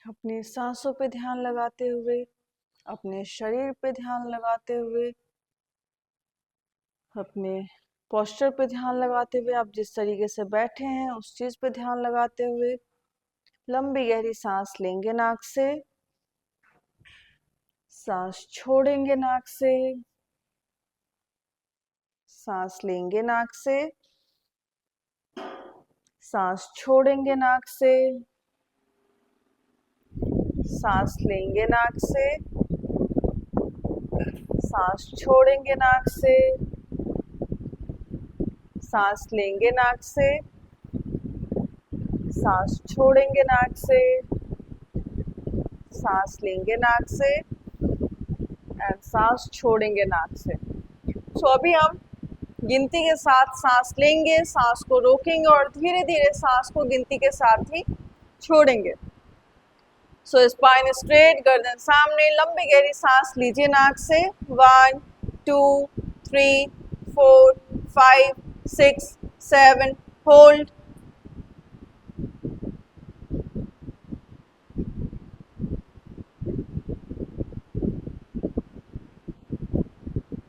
अपनी सांसों पे ध्यान लगाते हुए, अपने शरीर पे ध्यान लगाते हुए, अपने पोस्चर पे ध्यान लगाते हुए, आप जिस तरीके से बैठे हैं उस चीज पे ध्यान लगाते हुए लंबी गहरी सांस लेंगे नाक से, सांस छोड़ेंगे नाक से, सांस लेंगे नाक से, सांस छोड़ेंगे नाक से, सांस लेंगे नाक से, सांस छोड़ेंगे नाक से, सांस लेंगे नाक से, सांस छोड़ेंगे नाक से, सांस लेंगे नाक से एंड सांस छोड़ेंगे नाक से। सो अभी हम गिनती के साथ सांस लेंगे, सांस को रोकेंगे और धीरे धीरे सांस को गिनती के साथ ही छोड़ेंगे। सो स्पाइन स्ट्रेट, गर्दन सामने, लंबी गहरी सांस लीजिए नाक से। 1 2 3 4 5 6 7, होल्ड।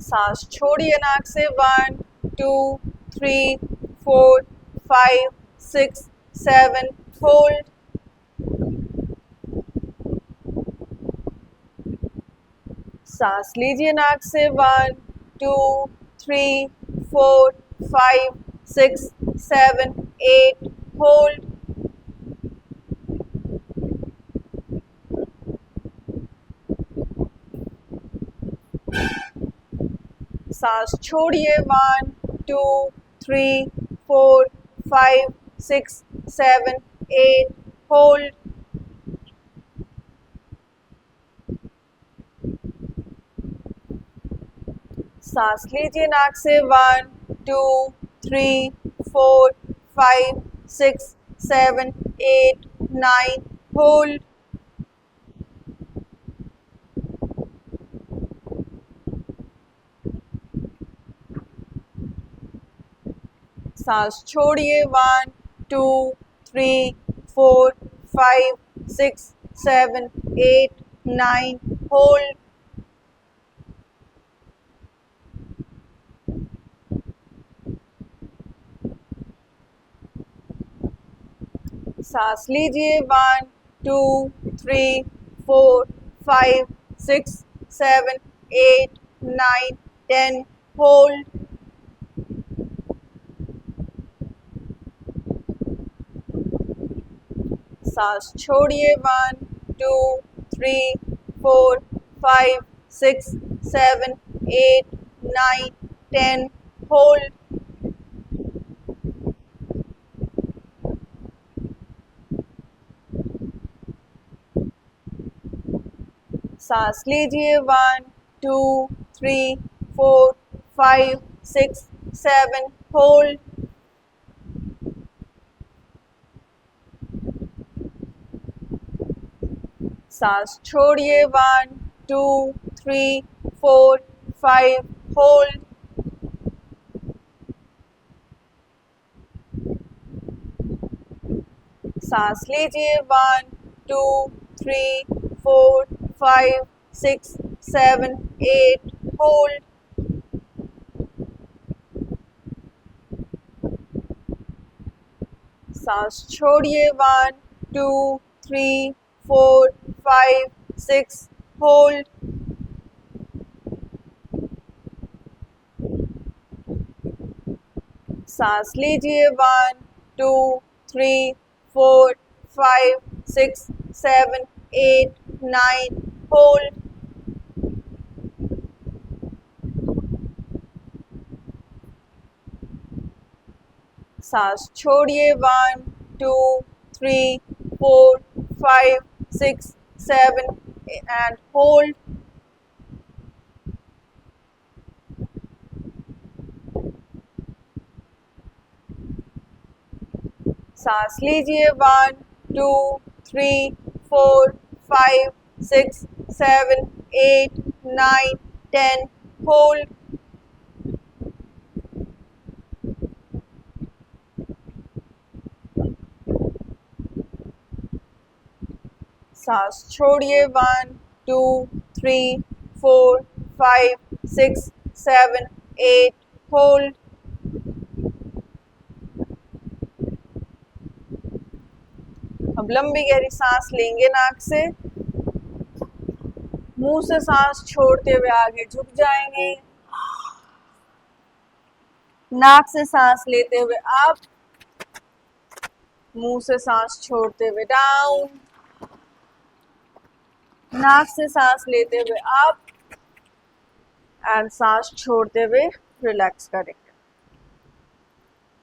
सांस छोड़िए नाक से। 1 2 3 4 5 6 7, होल्ड। सांस लीजिए नाक से। 1 2 3 4 5 6 7 8, होल्ड। सांस छोड़िए। 1 2 3 4 5 6 7 8, होल्ड। सांस लीजिए नाक से। 1 2 3 4 5 6 7 8 9, होल्ड। सांस छोड़िए। 1 2 3 4 5 6 7 8 9, होल्ड। सांस लीजिए। 1 2 3 4 5 6 7 8 9 10, होल्ड। सांस छोड़िए। 1 2 3 4 5 6 7 8 9 10, होल्ड। सांस लीजिए। 1 2 3 4 5 6 7, होल्ड। सांस छोड़िए। 1 2 3 4 5, होल्ड। सांस लीजिए। 1 2 3 4 5 6 7 8, होल्ड। सांस छोड़िए। 1 2 3 4 5 6, होल्ड। सांस लीजिए। 1 2 3 4 5 6 7 8 9 होल्ड, सांस छोड़िए 1 2 3 4 5 6 7 एंड होल्ड, सांस लीजिए 1 2 3 4 5 6 7 8 9 10 होल्ड, सांस छोड़िए 1 2 3 4 5 6 7 8 होल्ड, अब लंबी गहरी सांस लेंगे नाक से, मुंह से सांस छोड़ते हुए आगे झुक जाएंगे, नाक से सांस लेते हुए अप, मुंह से सांस छोड़ते हुए डाउन, नाक से सांस लेते हुए अप एंड सांस छोड़ते हुए रिलैक्स करेंगे।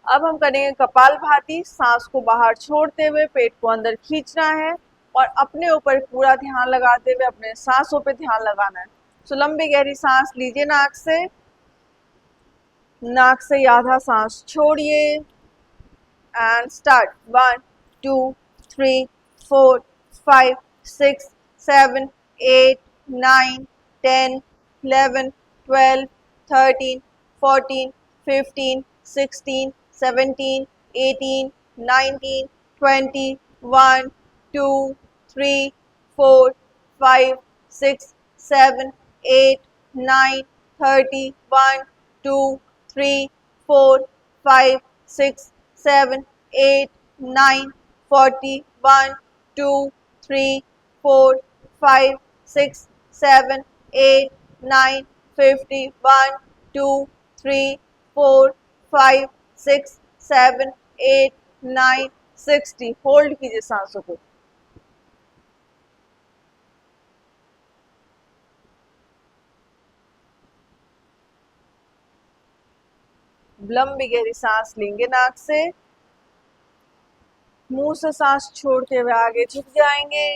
अब हम करेंगे कपालभाति, सांस को बाहर छोड़ते हुए पेट को अंदर खींचना है और अपने ऊपर पूरा ध्यान लगाते हुए अपने सांसों पे ध्यान लगाना है। सो लंबी गहरी सांस लीजिए नाक से, नाक से आधा सांस छोड़िए एंड स्टार्ट 1 2 3 4 5 6 7 8 9 10 11 12 13 14 15 16 17 18 19 20 1 2 3 4 5 6 7 8 9 30 1 2 3 4 5 6 7 8 9 40 1 2 3 4 5 6 7 8 9 50 1 2 3 4 5 6 7 8 9 60 होल्ड कीजिए सांसों को। लंबी गहरी सांस लेंगे नाक से, मुंह से सांस छोड़ते हुए आगे झुक जाएंगे,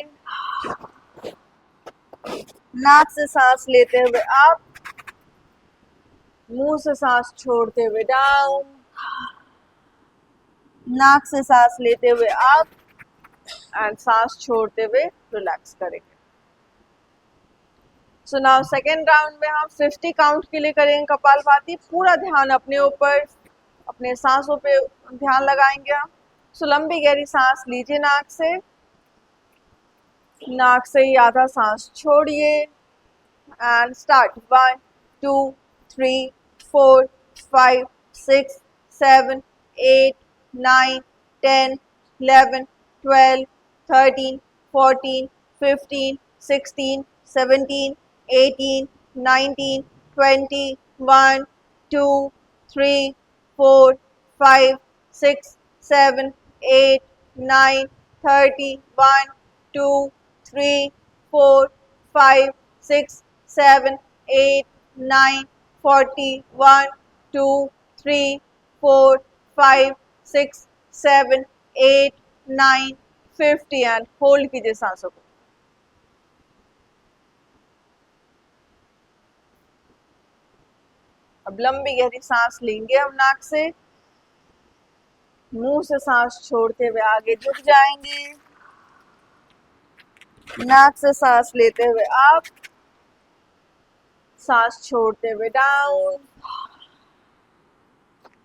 नाक से सांस लेते हुए अप, मुंह से सांस छोड़ते हुए डाउन, नाक से सांस लेते हुए अप एंड सांस छोड़ते हुए रिलैक्स करेंगे। सो नाउ सेकेंड राउंड में हम 50 काउंट के लिए करेंगे कपालभाति, पूरा ध्यान अपने ऊपर अपने सांसों पे ध्यान लगाएंगे हम। सो लंबी गहरी सांस लीजिए नाक से, नाक से ही आधा सांस छोड़िए एंड स्टार्ट 1 2 3 4 5 6 7 8 9 10 11 12 13 14 15 16 17 18 19 20 1 2 3 4 5 6 7 8 9 30 1 2 3 4 5 6 7 8 9 40 1 2 3 4 5 6 7 8 9 50 एंड होल्ड कीजिए सांसों को। अब लंबी गहरी सांस लेंगे हम नाक से, मुंह से सांस छोड़ते हुए आगे झुक जाएंगे, नाक से सांस लेते हुए अप, सांस छोड़ते हुए डाउन,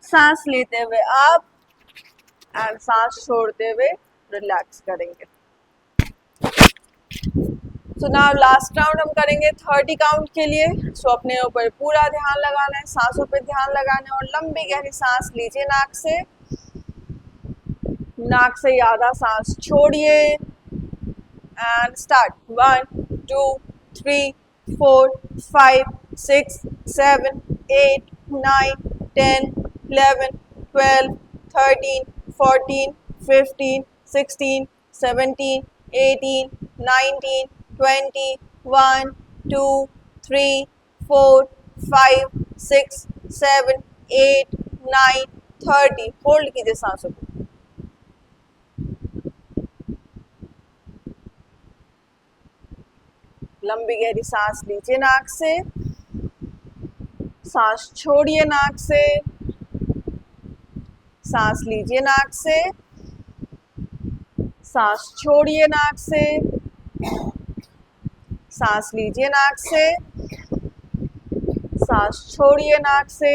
सांस लेते हुए अप एंड सांस छोड़ते हुए रिलैक्स करेंगे। सो नाउ लास्ट राउंड हम करेंगे 30 काउंट के लिए। सो अपने ऊपर पूरा ध्यान लगाना है, सांसों पे ध्यान लगाना है और लंबी गहरी सांस लीजिए नाक से, नाक से आधा सांस छोड़िए एंड स्टार्ट 1 2 3 4 5 6 7 8 9 10 11 12 13 14 15, 16, 17, 18, 19, 20, 1, 2, 3, 4, 5, 6, 7, 8, 9, 30। होल्ड कीजिए सांसों को। लंबी गहरी सांस लीजिए नाक से, सांस छोड़िए नाक से, सांस लीजिए नाक से, सांस छोड़िए नाक से, सांस लीजिए नाक से, सांस छोड़िए नाक से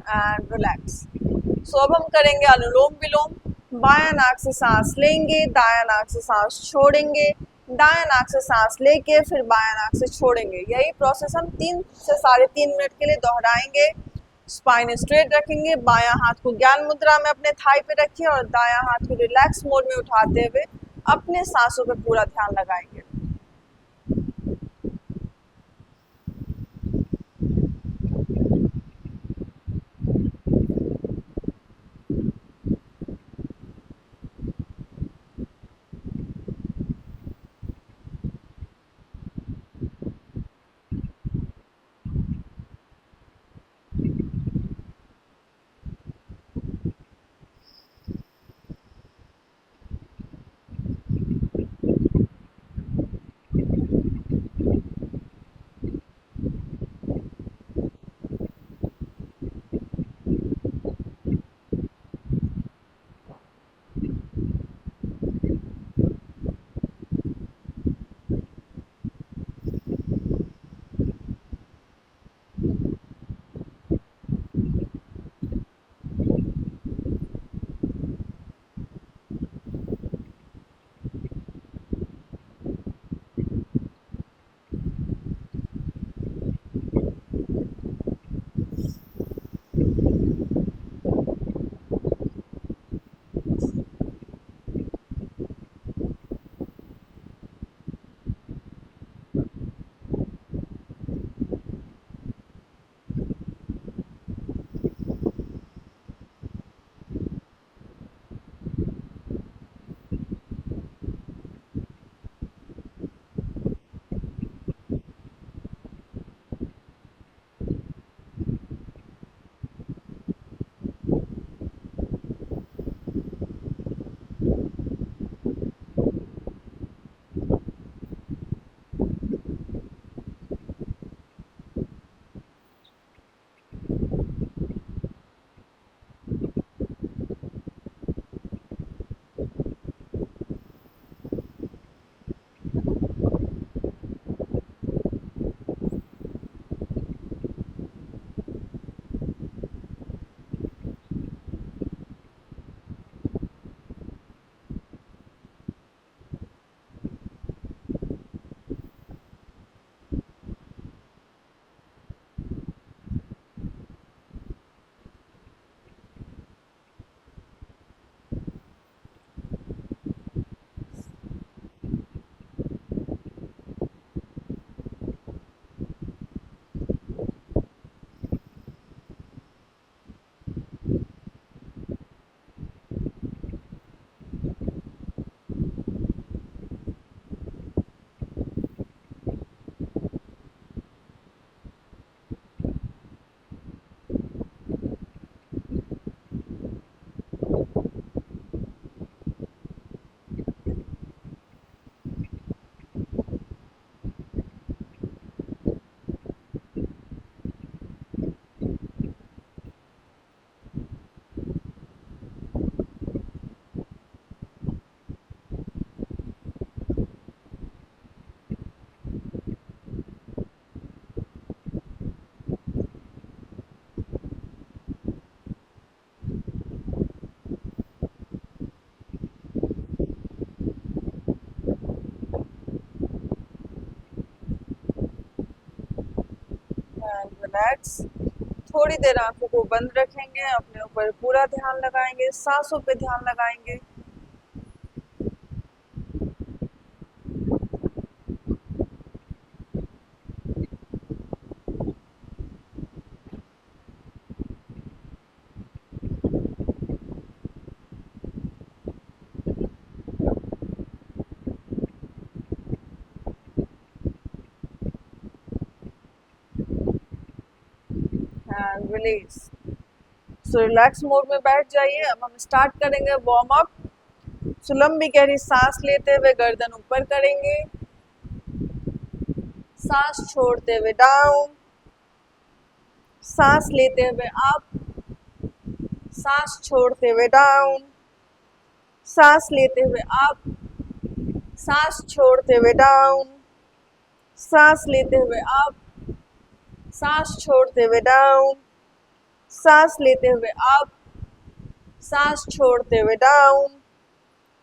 एंड रिलैक्स। सो अब हम करेंगे अनुलोम विलोम। बायां नाक से सांस लेंगे, दायां नाक से सांस छोड़ेंगे, दायां नाक से सांस लेके फिर बायां नाक से छोड़ेंगे। यही प्रोसेस हम 3 से 3.5 मिनट के लिए दोहराएंगे। स्पाइन स्ट्रेट रखेंगे, बायां हाथ को ज्ञान मुद्रा में अपने थाई पे रखिए और दायां हाथ को रिलैक्स मोड में उठाते हुए अपने सांसों पे पूरा ध्यान लगाएंगे। And relax. थोड़ी देर आंखों को बंद रखेंगे, अपने ऊपर पूरा ध्यान लगाएंगे, सांसों पे ध्यान लगाएंगे। रिलीज। सो रिलैक्स मोड में बैठ जाइए। अब हम स्टार्ट करेंगे वार्म अप। सो लंबी गहरी सांस लेते हुए गर्दन ऊपर करेंगे, सांस छोड़ते हुए डाउन, सांस लेते हुए अप, सांस छोड़ते हुए डाउन, सांस लेते हुए अप, सांस छोड़ते हुए डाउन, सांस लेते हुए अप, सांस छोड़ते हुए डाउन, सांस लेते हुए अप, सांस छोड़ते हुए डाउन,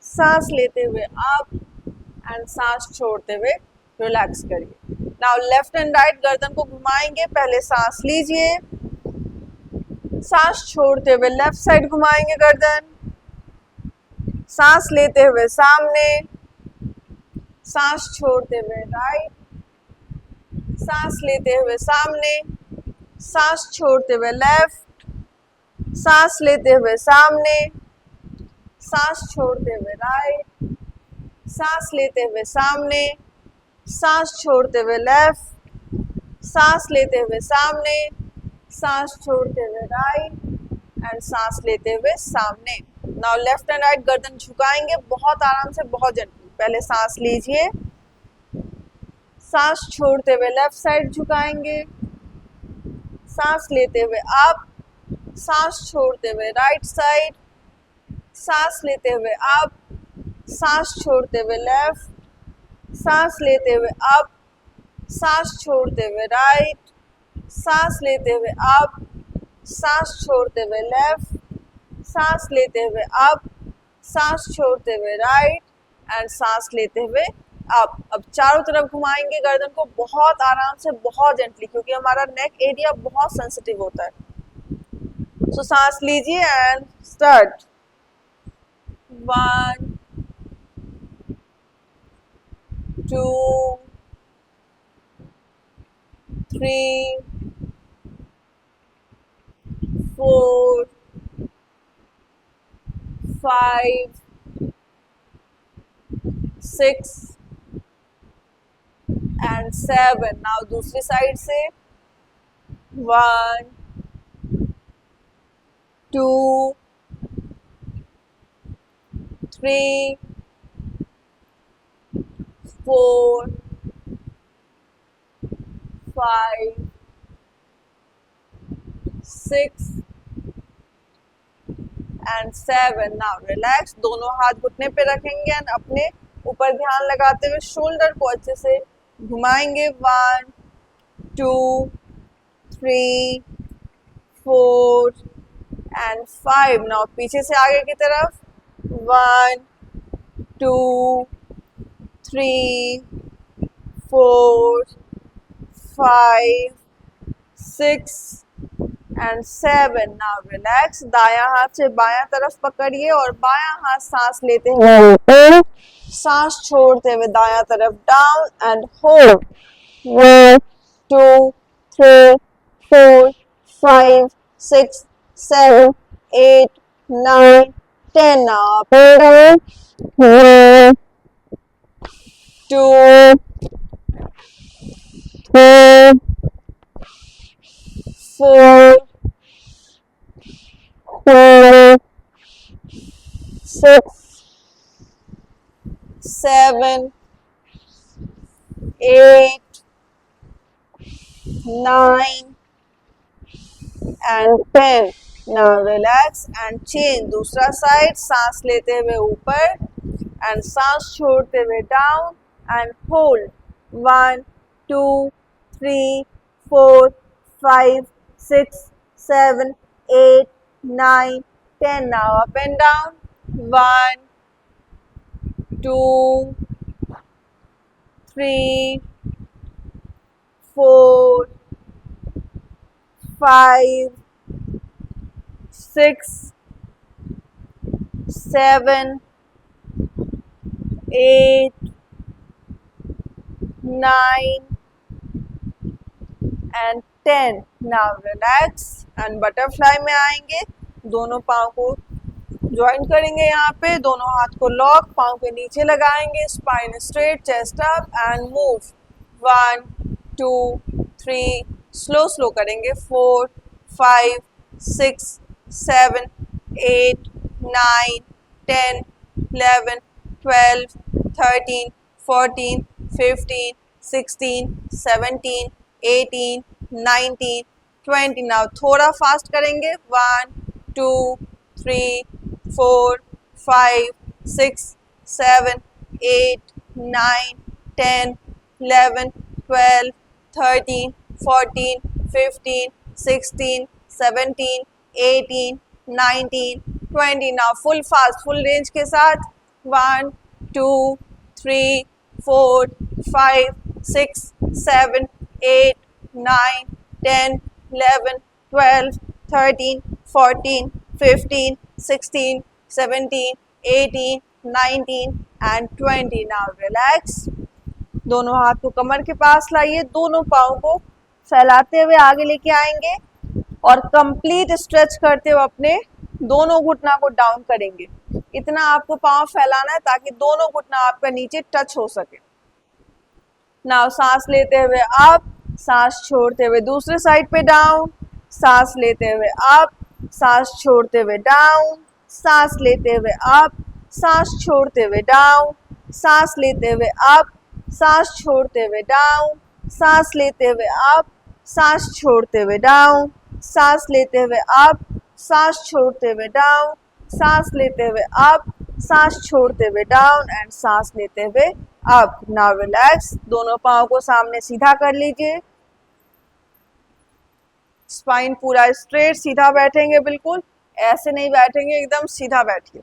सांस लेते हुए अप एंड सांस छोड़ते हुए रिलैक्स करिए। नाउ लेफ्ट एंड राइट गर्दन को घुमाएंगे। पहले सांस लीजिए, सांस छोड़ते हुए लेफ्ट साइड घुमाएंगे गर्दन, सांस लेते हुए सामने, सांस छोड़ते हुए राइट, सांस लेते हुए सामने, सांस छोड़ते हुए लेफ्ट, सांस लेते हुए सामने, सांस छोड़ते हुए राइट, सांस लेते हुए सामने, सांस छोड़ते हुए लेफ्ट, सांस लेते हुए सामने, सांस छोड़ते हुए राइट एंड सांस लेते हुए सामने। नाउ लेफ्ट एंड राइट गर्दन झुकाएंगे बहुत आराम से, बहुत जेंटली। पहले सांस लीजिए, सांस छोड़ते हुए लेफ्ट साइड झुकाएंगे, सांस लेते हुए अप, सांस छोड़ते हुए राइट साइड, सांस लेते हुए अप, सांस छोड़ते हुए लेफ्ट, सांस लेते हुए अप, सांस छोड़ते हुए राइट, सांस लेते हुए अप, सांस छोड़ते हुए लेफ्ट, सांस लेते हुए अप, सांस छोड़ते हुए राइट एंड सांस लेते हुए अप। अब चारों तरफ घुमाएंगे गर्दन को बहुत आराम से, बहुत जेंटली, क्योंकि हमारा नेक एरिया बहुत सेंसिटिव होता है। सो सांस लीजिए एंड स्टार्ट। 1 2 3 4 5 6 एंड 7। नाउ दूसरी साइड से 1 2 3 4 5 6 एंड 7। Now relax. दोनों हाथ घुटने पे रखेंगे एंड अपने ऊपर ध्यान लगाते हुए शोल्डर को अच्छे से घुमाएंगे। 1 2 3 4 एंड 5। नाउ पीछे से आगे की तरफ 1 2 3 4 5 6 एंड 7। Now relax. दायां हाथ से बायां तरफ पकड़िए और बायां हाथ सांस लेते हुए, सांस छोड़ते हुए दायां तरफ down and hold. 1 2 3 4 5 6 7 8 9 10। Now up and down. 1 2 3 4 5 6 7 8 9 and 10. Now relax and change. दूसरा साइड। सांस लेते हुए ऊपर एंड सांस छोड़ते हुए down and hold. 1 2 3 4 5 6 7 8 9 10. Now up and down. 1 2 3 4 5 6 7 8 9 and 10. Now relax and butterfly में आएंगे। दोनों पाँव को ज्वाइन करेंगे यहाँ पे, दोनों हाथ को लॉक, पाँव के नीचे लगाएंगे, spine straight, chest up and move. 1 2 3 slow slow करेंगे। 4 5 6 7 8 9 10 11 12 13 14 15 16 17 18 19 20। नाउ थोड़ा फास्ट करेंगे। 1 2 3 4 5 6 7 8 9 10 11 12 13 14 15 16 17 18 19 20। Now full fast, full range के साथ। 1 2 3 4 5 6 7 8 9 10 11 12 13 14 15 16 17 18 19 एंड 20। Now relax. दोनों हाथ को कमर के पास लाइए, दोनों पाँव को फैलाते हुए आगे लेके आएंगे और कंप्लीट स्ट्रेच करते हुए अपने दोनों घुटना को डाउन करेंगे। इतना आपको पाँव फैलाना है ताकि दोनों घुटना आपका नीचे टच हो सके। नाउ सांस लेते हुए अप, सांस छोड़ते हुए दूसरे साइड पे डाउन, सांस लेते हुए अप, सांस छोड़ते हुए डाउन, सांस लेते हुए अप, सांस छोड़ते हुए डाउन, सांस लेते हुए अप, सांस छोड़ते हुए डाउन, सांस लेते हुए अप, सांस छोड़ते हुए डाउन, सांस लेते हुए अप, सांस छोड़ते हुए डाउन, सांस लेते हुए अप, सांस छोड़ते हुए डाउन एंड सांस लेते हुए अप। Now relax. दोनों पाँव को सामने सीधा कर लीजिए। स्पाइन पूरा स्ट्रेट, सीधा बैठेंगे, बिल्कुल ऐसे नहीं बैठेंगे, एकदम सीधा बैठिए।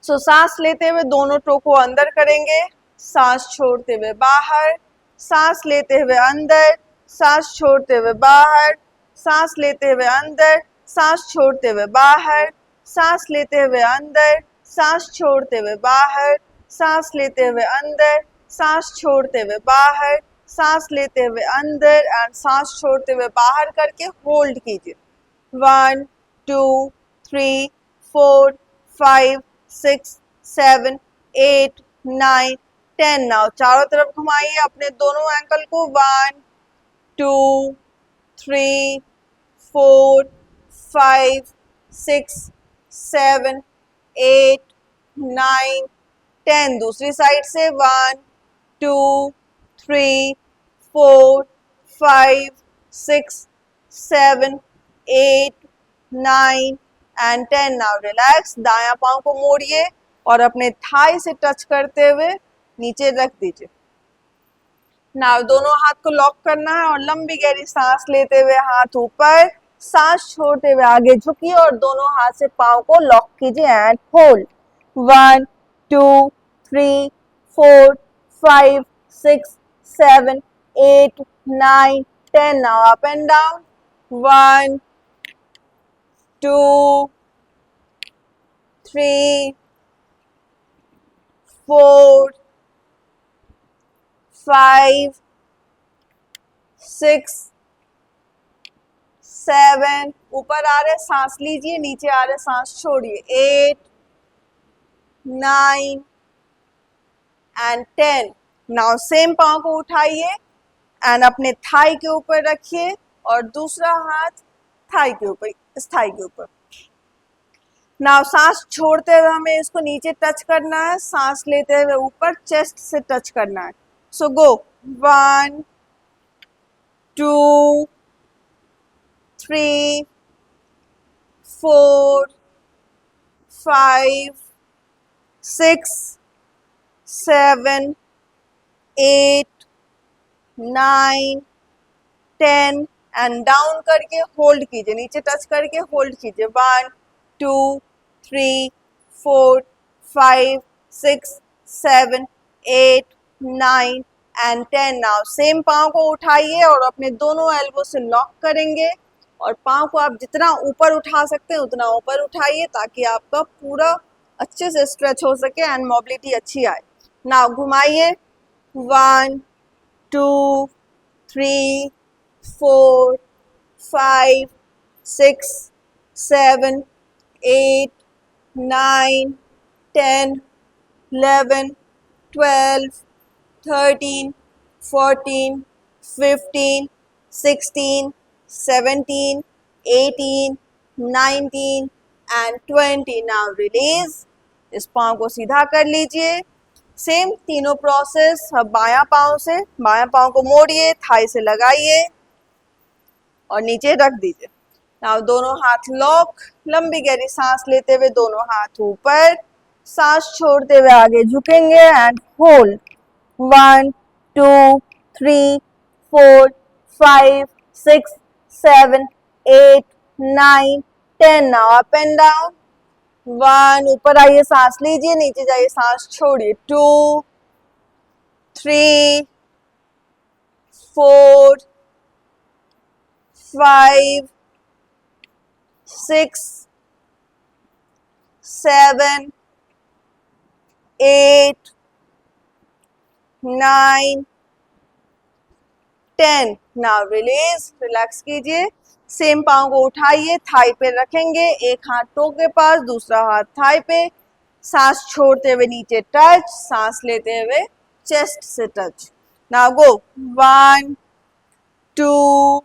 सो सांस लेते हुए दोनों टो को अंदर करेंगे, सांस छोड़ते हुए बाहर, सांस लेते हुए अंदर, सांस छोड़ते हुए बाहर, सांस लेते हुए अंदर, सांस छोड़ते हुए बाहर, सांस लेते हुए अंदर, सांस छोड़ते हुए बाहर, सांस लेते हुए अंदर, सांस छोड़ते हुए बाहर, सांस लेते हुए अंदर एंड सांस छोड़ते हुए बाहर करके होल्ड कीजिए। 1 2 3 4 5 6 7 8 9 10। नाउ चारों तरफ घुमाइए अपने दोनों एंकल को। 1 2 3 4 5 6 7 8 9 10। दूसरी साइड से 1 2 3 4 5 6 7 8 9 एंड 10। Now relax. दायां पांव को मोड़िए और अपने थाई से टच करते हुए नीचे रख दीजिए। नाउ दोनों हाथ को लॉक करना है और लंबी गहरी सांस लेते हुए हाथ ऊपर, सांस छोड़ते हुए आगे झुकिए और दोनों हाथ से पांव को लॉक कीजिए and hold. 1 2 3 4 5 6 7 8 9 10। Now up and down. 1 2 3 4 5 6 7। ऊपर आ रहे सांस लीजिए, नीचे आ रहे सांस छोड़िए। 8 9 एंड 10। नाउ सेम पांव को उठाइए एंड अपने थाई के ऊपर रखिए और दूसरा हाथ थाई के ऊपर, इस थाई के ऊपर। नाउ सांस छोड़ते हुए हमें इसको नीचे टच करना है, सांस लेते हुए ऊपर चेस्ट से टच करना है। सो गो 1 2 3 4 5 6 7 8 9 10 एंड डाउन करके होल्ड कीजिए, नीचे टच करके होल्ड कीजिए। 1 2 3 4 5 6 7 8 9 एंड 10। नाउ सेम पाँव को उठाइए और अपने दोनों एल्बो से लॉक करेंगे और पाँव को आप जितना ऊपर उठा सकते हैं उतना ऊपर उठाइए ताकि आपका पूरा अच्छे से स्ट्रेच हो सके एंड मोबिलिटी अच्छी आए। नाउ घुमाइए। 1 2 3 4 5 6 7 8 9 10 11 12 13 14 15 16 17, 18, 19 and 20. Now release. इस पाँव को सीधा कर लीजिए. सेम तीनों प्रोसेस. अब बायां पाँव से, बायां पाँव को मोड़िए, थाई से लगाइए और नीचे रख दीजिए. नाउ दोनों हाथ लॉक. लंबी गहरी सांस लेते हुए दोनों हाथ ऊपर, सांस छोड़ते हुए आगे झुकेंगे and hold. 1, 2, 3, 4, 5, 6, 7, 8, 9, 10. Now up and down. 1, ऊपर आइए, सांस लीजिए, नीचे जाइए, सांस छोड़िए. 2, 3, 4, 5, 6, 7, 8, 9, 10. Now release. रिलैक्स कीजिए. सेम पाँव को उठाइए, थाई पे रखेंगे, एक हाथ टो के पास, दूसरा हाथ थाई पे. सांस छोड़ते हुए नीचे टच, सांस लेते हुए चेस्ट से टच. Now go. 1, 2,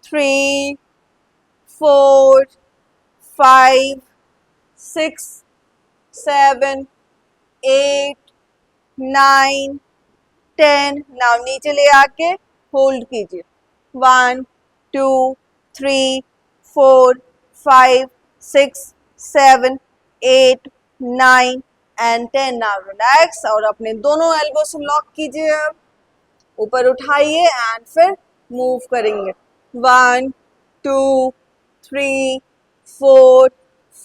3, 4, 5, 6, 7, 8, 9, 10. नाउ नीचे ले आके होल्ड कीजिए. 1, 2, 3, 4, 5, 6, 7, 8, 9 and 10. नाउ रिलैक्स और अपने दोनों एल्बो से लॉक कीजिए. अब ऊपर उठाइए एंड फिर मूव करेंगे. 1, 2, 3, 4,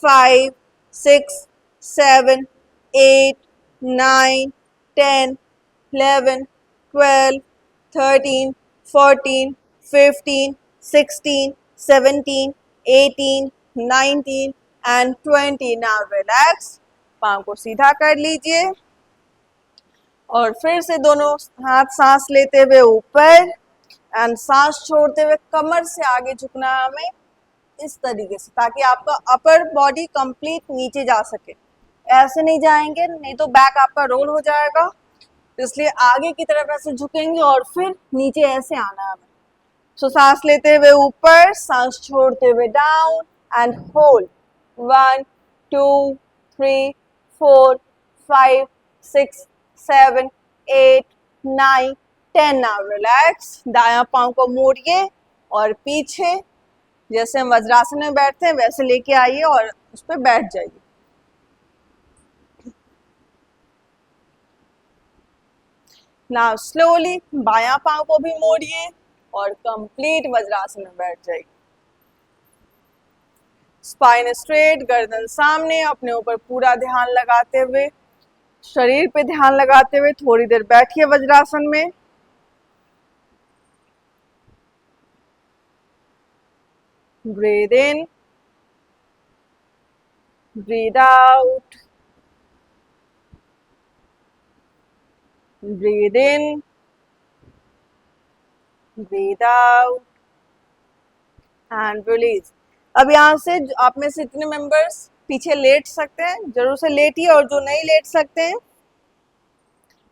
5, 6, 7, 8, 9, 10, 11, 12, 13, 14, 15, 16, 17, 18, 19 and 20. Now relax. पाँव को सीधा कर लीजिए और फिर से दोनों हाथ सांस लेते हुए ऊपर एंड सांस छोड़ते हुए कमर से आगे झुकना है हमें इस तरीके से, ताकि आपका अपर बॉडी कंप्लीट नीचे जा सके. ऐसे नहीं जाएंगे, नहीं तो बैक आपका रोल हो जाएगा. इसलिए आगे की तरफ ऐसे झुकेंगे और फिर नीचे ऐसे आना है हमें. सो सांस लेते हुए ऊपर, सांस छोड़ते हुए down and hold. 1, 2, 3, 4, 5, 6, 7, 8, 9, 10. Now relax. दायां पांव को मोड़िए और पीछे जैसे हम वज्रासन में बैठते हैं वैसे लेके आइए और उस पर बैठ जाइए. नाउ स्लोली बायां पांव को भी मोड़िए और कंप्लीट वज्रासन में बैठ जाइए. स्पाइन स्ट्रेट, गर्दन सामने, अपने ऊपर पूरा ध्यान लगाते हुए, शरीर पे ध्यान लगाते हुए थोड़ी देर बैठिए वज्रासन में. Breathe in, breathe out, breathe in, breathe out and release. अब यहाँ से आप में से इतने मेंबर्स पीछे लेट सकते हैं, जरूर से लेटिए, और जो नहीं लेट सकते हैं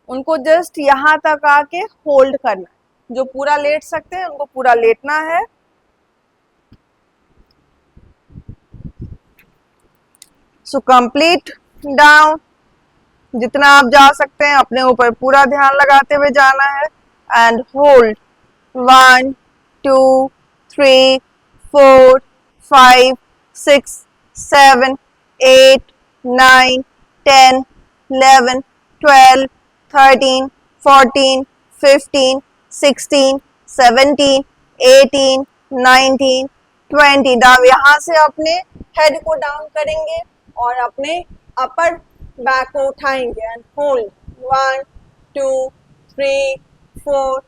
उनको जस्ट यहाँ तक आके होल्ड करना है. जो पूरा लेट सकते हैं उनको पूरा लेटना है. सो कंप्लीट डाउन, जितना आप जा सकते हैं अपने ऊपर पूरा ध्यान लगाते हुए जाना है एंड होल्ड. 1, 2, 3, 4, 5, 6, 7, 8, 9, 10, 11, 12, 13, 14, 15, 16, 17, 18, 19, 20. अब यहाँ से अपने हेड को डाउन करेंगे और अपने अपर बैक को उठाएंगे and hold. 1, 2, 3, 4,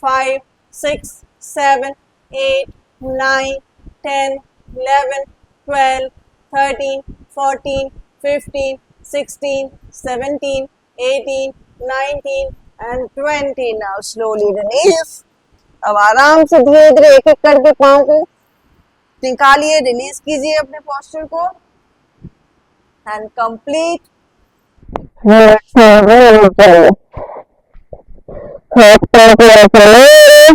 5, 6, 7, 8, 9, 10, 11, 12, 13, 14, 15, 16, 17, 18, 19 and 20. Now slowly release. अब आराम से धीरे धीरे एक एक करके पाँव को निकालिए, रिलीज कीजिए अपने पोस्चर को एंड कंप्लीट. हाथ पैर को ऐसे ले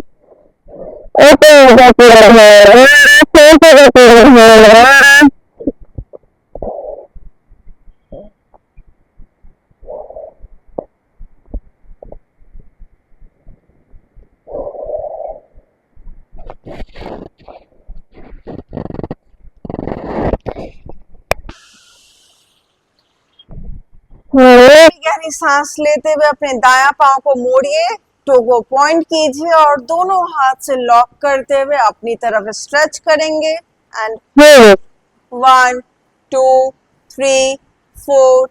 गहरी सांस लेते हुए अपने दायां पांव को मोड़िए, टो को पॉइंट कीजिए और दोनों हाथ से लॉक करते हुए अपनी तरफ स्ट्रेच करेंगे एंड 1 2 3 4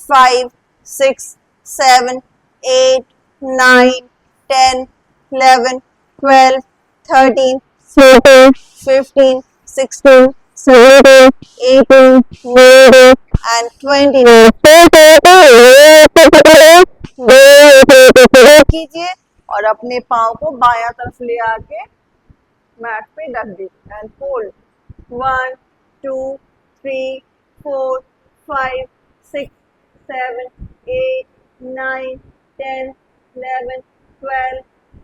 5 6 7 8 9 10 11 12 13 14 15 16 17 18 19 and 20 कीजिए और अपने पाँव को बायां तरफ ले आके मैट पे रख दीजिए and hold 1 2 3 4 5 6 7 8 9 10 11 12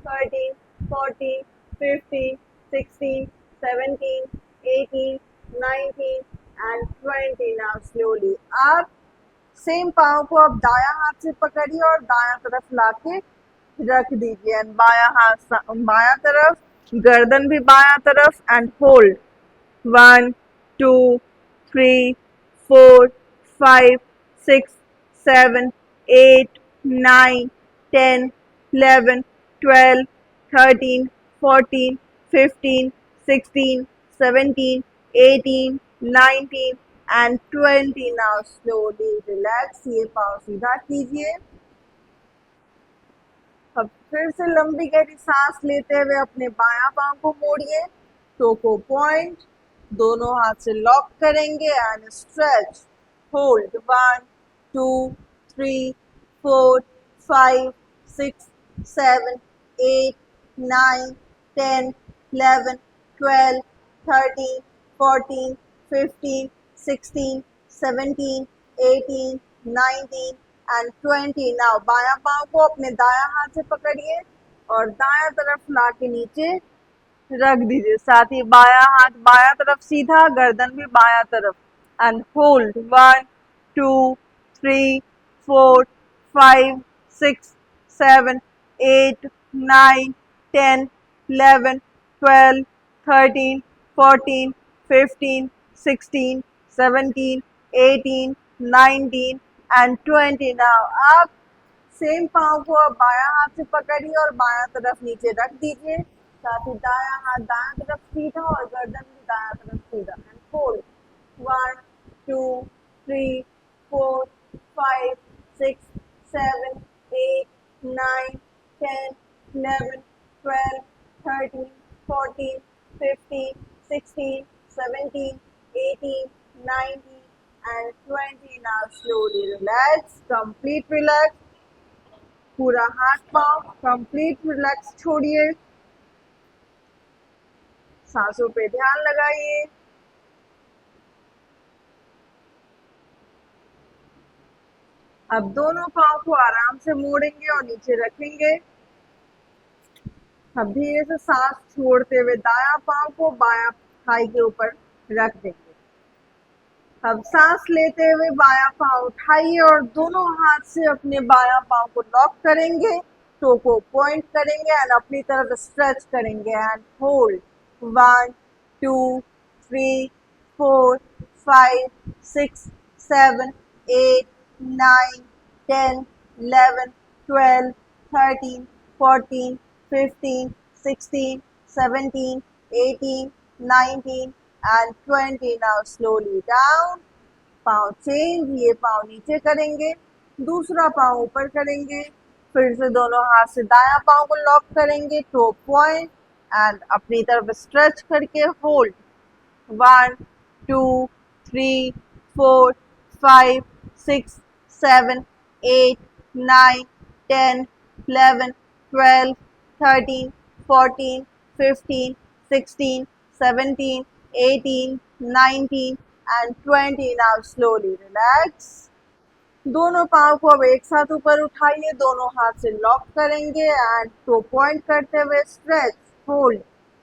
13 14 15 16 17 18 19 and 20. Now slowly up. Same पाँव को आप दायां हाथ से पकड़िए और दायां तरफ लाके रख दीजिए एंड बायां तरफ, गर्दन भी बायां तरफ and hold 1 2 3 4 5 6 7 8 9 10 11 12 13 14 15 16 17 18 19 and 20. Now slowly relax. ये पाँव सीधा कीजिए। अब फिर से लंबी गहरी सांस लेते हुए अपने बायां पाँव को मोड़िए, टो को पॉइंट, दोनों हाथ से लॉक करेंगे and stretch, hold 1 2 3 4 5 6 7 8 9 10 11 12 13 14 15 16 17 18 19 and 20. Now बायां पाँव को अपने दायां हाथ से पकड़िए और दायां तरफ ला के नीचे रख दीजिए, साथ ही बायां हाथ बायां तरफ सीधा, गर्दन भी बायां तरफ एंड होल्ड 1 2 3 4 5 6 7 8 9 10 11 12 13 14 15 16 17 18 19 and 20. Now आप सेम पाँव को आप बायां हाथ से पकड़िए और बायां तरफ नीचे रख दीजिए, साथ ही दायां हाथ दायां तरफ सीधा और गर्दन भी दायां तरफ सीधा and hold 1 2 3 4 5 6 7 8 9 10 11 12 13 14 15 16 17 18 19 and 20. Now slowly relax, complete relax. पूरा हाथ पाँव कंप्लीट रिलैक्स छोड़िए, सांसों पे ध्यान लगाइए। अब दोनों पाँव को आराम से मोड़ेंगे और नीचे रखेंगे। अब धीरे से सांस छोड़ते हुए दायां पाँव को बायां थाई के ऊपर रख देंगे। अब सांस लेते हुए बायां पाँव उठाइए और दोनों हाथ से अपने बायां पाँव को लॉक करेंगे, टो को पॉइंट करेंगे एंड अपनी तरफ स्ट्रेच करेंगे and hold 1 2 3 4 5 6 7 8 9 10 11 12 13 14 15 16 17 18 19 and 20. Now slowly down, पाँव चेंज, ये पाँव नीचे करेंगे, दूसरा पाँव ऊपर करेंगे, फिर से दोनों हाथ से दायां पाँव को लॉक करेंगे, टो पॉइंट एंड अपनी तरफ स्ट्रेच करके hold 1 2 3 4 5 6 7 8 9 10 11 12 13 14 15 16 17 18 19 and 20. Now slowly relax. दोनों पाँव को अब एक साथ ऊपर उठाइए, दोनों हाथ से लॉक करेंगे एंड टो पॉइंट करते हुए stretch, hold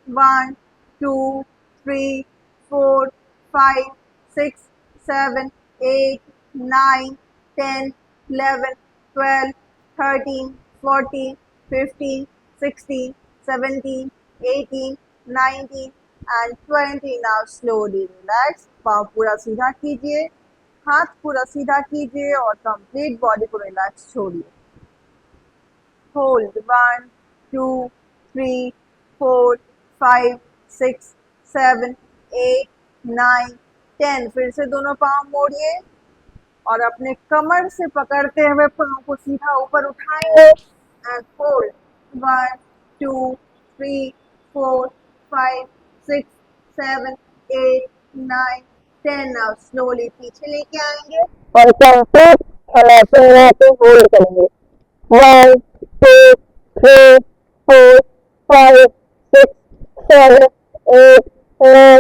1 2 3 4 5 6 7 8 9 10 11 12 13 14 15 16 17 18 19 and 20. Now slowly relax. पाँव पूरा सीधा कीजिए, हाथ पूरा सीधा कीजिए और कंप्लीट बॉडी को रिलैक्स छोड़िए. होल्ड 1 2 3 4 5 6 7 8 9 10. फिर से दोनों पाँव मोड़िए और अपने कमर से पकड़ते हुए पाँव को सीधा ऊपर उठाएंगे एंड होल्ड 1 2 3 4 5 6 7 8 9 10. नाउ स्लोली पीछे लेके आएंगे और कंप्लीट हिलाते होल्ड करेंगे. 1 2 3 4 5 6 7 8 9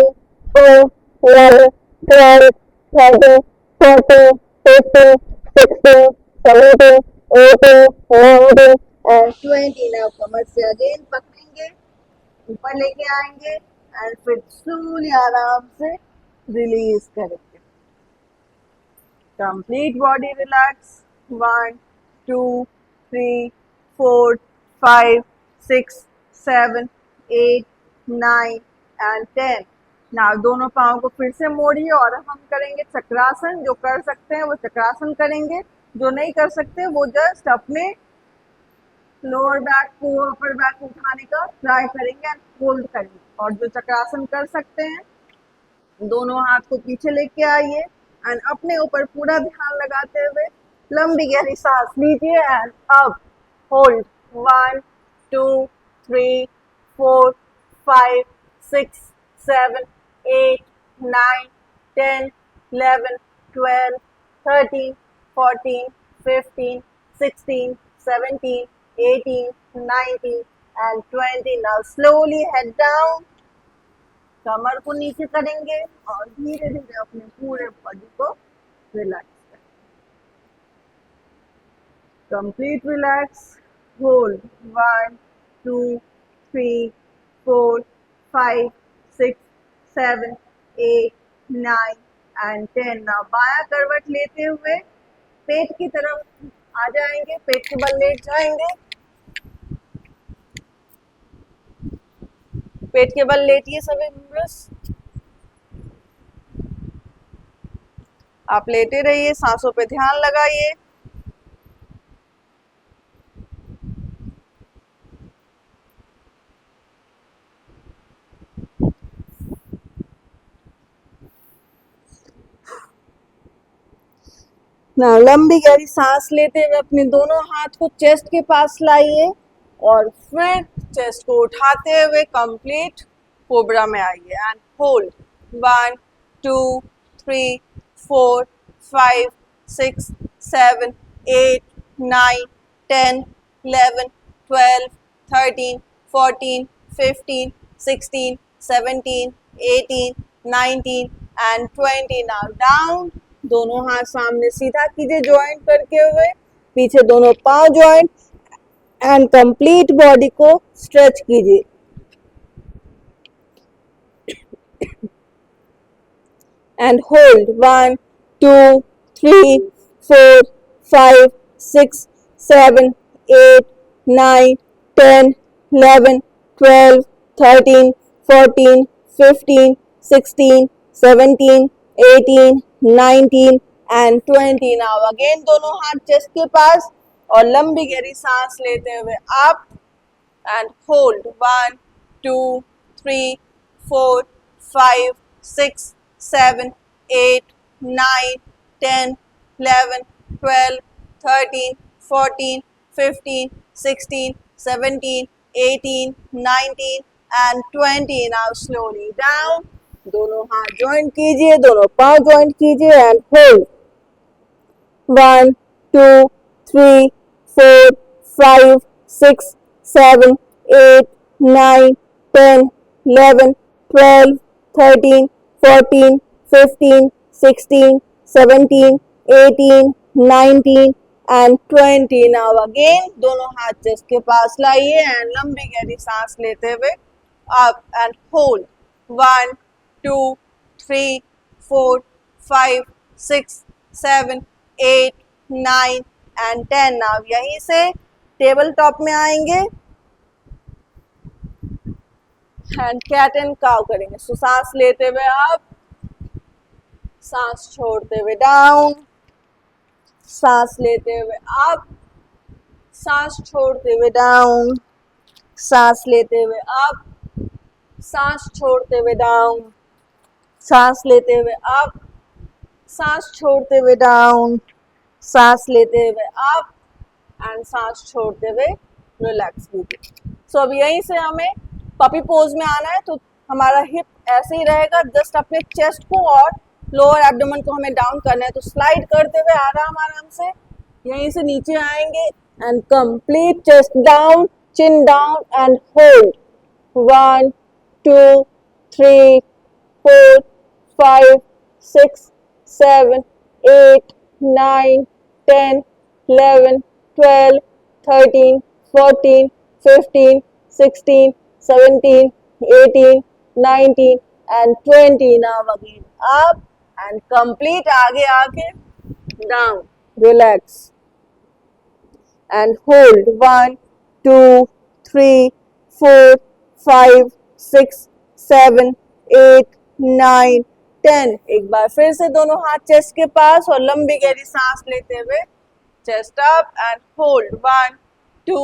10 11 12 13 14 15 16 17 18 19 and 20. Now कमर से अगेन पकड़ेंगे, ऊपर लेके आएंगे एंड फिर स्लोली आराम से रिलीज करेंगे. Complete body relax. 1 2 3 4 5 6 7 8 9 and 10. Now दोनों पाँव को फिर से मोड़िए और हम करेंगे चक्रासन. जो कर सकते हैं वो चक्रासन करेंगे, जो नहीं कर सकते वो जस्ट अपने लोअर बैक को अपर बैक को उठाने का ट्राई करेंगे एंड होल्ड करेंगे. और जो चक्रासन कर सकते हैं दोनों हाथ को पीछे लेके आइए एंड अपने ऊपर पूरा ध्यान लगाते हुए लंबी गहरी सांस लीजिए and up hold 1 2 3 4 5 6 7 8 9 10 11 12 13 14 15 16 17 18 19 and 20. Now slowly head down. कमर को नीचे करेंगे और धीरे धीरे अपने पूरे बॉडी को रिलैक्स करेंगे. Complete relax. Hold 1 2 3 4 5 6 7 8 9 and 10. Now बायां करवट लेते हुए पेट की तरफ आ जाएंगे, पेट के बल लेट जाएंगे. पेट के बल लेटिए सभी मेंबर्स. आप लेटे रहिए, सांसों पे ध्यान लगाइए. ना लंबी गहरी सांस लेते हुए अपने दोनों हाथ को चेस्ट के पास लाइए और फिर चेस्ट को उठाते हुए कंप्लीट कोबरा में आइए and hold 1 2 3 4 5 6 7 8 9 10 11 12 13 14 15 16 17 18 19 and 20. Now down. दोनों हाथ सामने सीधा कीजिए ज्वाइंट करके हुए, पीछे दोनों पांव ज्वाइंट एंड कंप्लीट बॉडी को स्ट्रेच कीजिए. And hold 1 2 3 4 5 6 7 8 9 10 11 12 13 14 15 16 17 18 19 and 20. Now again दोनों हाथ चेस्ट के पास और लंबी गहरी सांस लेते हुए up and hold 1 2 3 4 5 6 7 8 9 10 11 12 13 14 15 16 17 18 19 and 20. Now slowly down. दोनों हाथ ज्वाइंट कीजिए, दोनों पांव ज्वाइंट कीजिए and hold 1 2 3 4 5 6 7 8 9 10 11 12 13 14 15 16 17 18 19 and 20. Now again दोनों हाथ चेस्ट के पास लाइए एंड लंबी गहरी सांस लेते हुए up and hold. 1, 2, 3, 4, 5, 6, 7, 8, 9 and 10. now यहीं से टेबल टॉप में आएंगे एंड कैट एंड काउ करेंगे. सो सांस लेते हुए अप, सांस छोड़ते हुए डाउन, सांस लेते हुए अप, सांस छोड़ते हुए डाउन, सांस लेते हुए अप, सांस छोड़ते हुए डाउन, सांस लेते हुए अप, सांस छोड़ते हुए डाउन, सांस लेते हुए अप एंड सांस छोड़ते हुए रिलैक्स कीजिए. सो अब यहीं से हमें पपी पोज में आना है. तो हमारा हिप ऐसे ही रहेगा, जस्ट अपने चेस्ट को और लोअर एब्डोमेन को हमें डाउन करना है. तो स्लाइड करते हुए आराम आराम से यहीं से नीचे आएंगे and complete chest down, chin down and hold. 1, 2, 3, 4, 5, 6, 7, 8, 9, 10, 11, 12, 13, 14, 15, 16, 17, 18, 19 and 20. now again up and complete आगे आके down, relax and hold. 1, 2, 3, 4, 5, 6, 7, 8, 9, 10. एक बार फिर से दोनों हाथ चेस्ट के पास और लंबी गहरी सांस लेते हुए chest up and hold. 1, 2,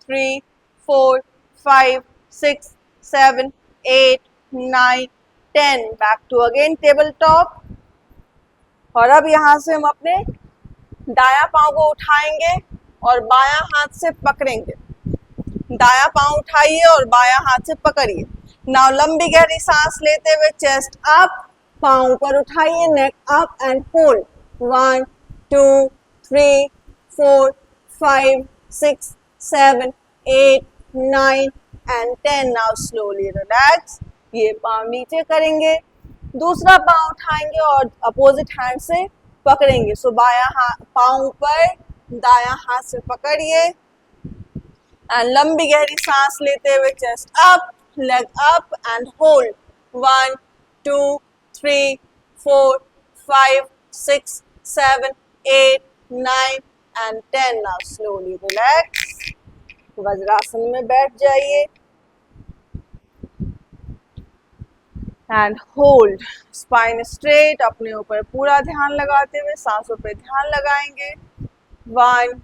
3, 4, 5, 6, 7, 8, 9, 10. Back to again table top. और अब यहाँ से हम अपने दायां पांव को उठाएंगे और बायां हाथ से पकड़ेंगे. दायां पांव उठाइए और बायां हाथ से पकड़िए. नाउ लंबी गहरी सांस लेते हुए चेस्ट अप, पांव ऊपर उठाइए, नेक up and hold. 1, 2, 3, 4, 5, 6, 7, 8, 9 and 10. Now slowly relax. ये पांव नीचे करेंगे, दूसरा पांव उठाएंगे और अपोजिट हैंड से पकड़ेंगे. सो बायां पांव ऊपर, दायां हाथ से पकड़िए एंड लंबी गहरी सांस लेते हुए chest up, leg up and hold. 1, 2, 3, 4, 5, 6, 7, 8, 9 and 10. now slowly relax. Vajrasana में बैठ जाइए एंड होल्ड. स्पाइन स्ट्रेट, अपने ऊपर पूरा ध्यान लगाते हुए सांसों पे ध्यान लगाएंगे. 1,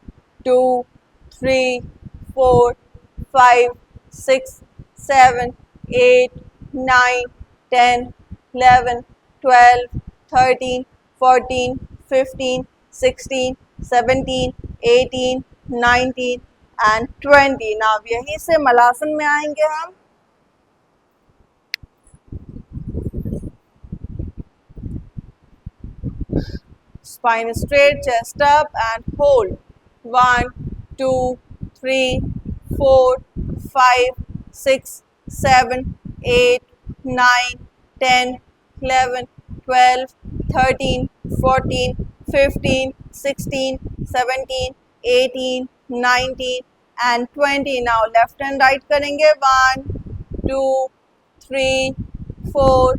2, 3, 4, 5, 6, 7, 8, 9, 10, 11, 12, 13, 14, 15, 16, 17, 18, 19 and 20. now यहीं से मलासन में आएंगे हम. Spine straight, chest up and hold. 1, 2, 3, 4, 5, 6, 7, 8, 9, 10, 11, 12, 13, 14, 15, 16, 17, 18, 19 and 20. now left and right करेंगे. 1, 2, 3, 4,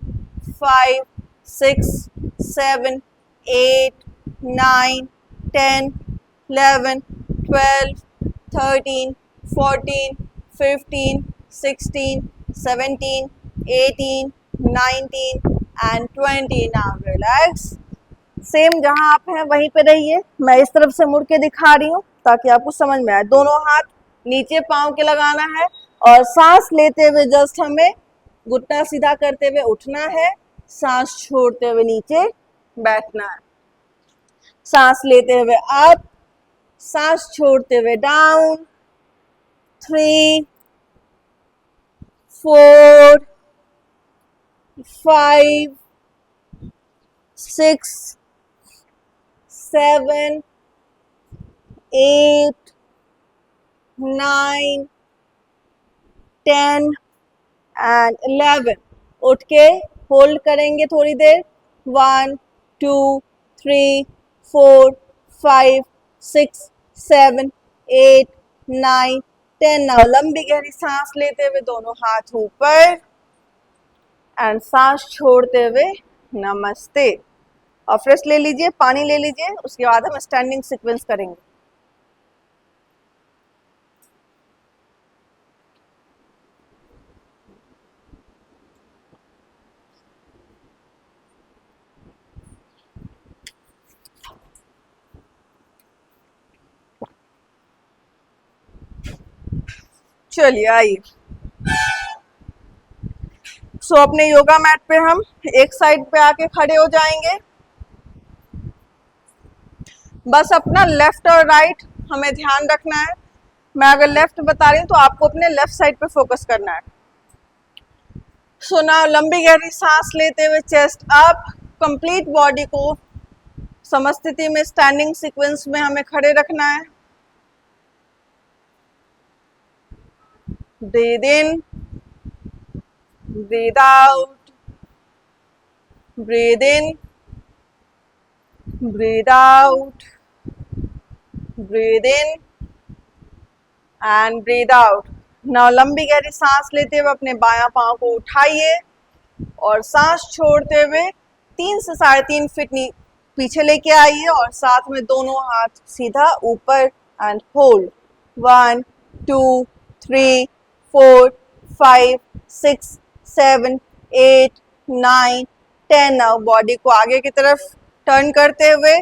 5, 6, 7, 8, 9, 10, 11, 12, 13, 14, 15, 16, 17, 18, 19 and 20. now relax. सेम जहां आप हैं वहीं पे रहिए. मैं इस तरफ से मुड़ के दिखा रही हूँ ताकि आपको समझ में आए. दोनों हाथ नीचे पांव के लगाना है और सांस लेते हुए जस्ट हमें घुटना सीधा करते हुए उठना है, सांस छोड़ते हुए नीचे बैठना है. सांस लेते हुए अप, सांस छोड़ते हुए डाउन. 3, 4, 5, 6, 7, 8, 9, 10 and 11. उठ के होल्ड करेंगे थोड़ी देर. 1, 2, 3, 4, 5, 6, 7, 8, 9, 10 नाउ लंबी गहरी सांस लेते हुए दोनों हाथ ऊपर एंड सांस छोड़ते हुए नमस्ते। और फ्रेश ले लीजिए, पानी ले लीजिए, उसके बाद हम स्टैंडिंग सीक्वेंस करेंगे। चलिए आइए। सो अपने योगा मैट पे हम एक साइड पे आके खड़े हो जाएंगे। बस अपना लेफ्ट और राइट हमें ध्यान रखना है। मैं अगर लेफ्ट बता रही हूँ तो आपको अपने लेफ्ट साइड पे फोकस करना है। सो नाउ लंबी गहरी सांस लेते हुए चेस्ट अप, कंप्लीट बॉडी को समस्थिति में स्टैंडिंग सीक्वेंस में हमें खड़े रखना है। Breathe in, breathe out, breathe in, breathe out, breathe in and breathe out. Now लंबी गहरी सांस लेते हुए अपने बायां पांव को उठाइए और सांस छोड़ते हुए 3 से 3.5 फीट पीछे लेके आइए और साथ में दोनों हाथ सीधा ऊपर एंड होल्ड। 1 2 3 4 5 6 7 8 9 10। नाउ बॉडी को आगे की तरफ टर्न करते हुए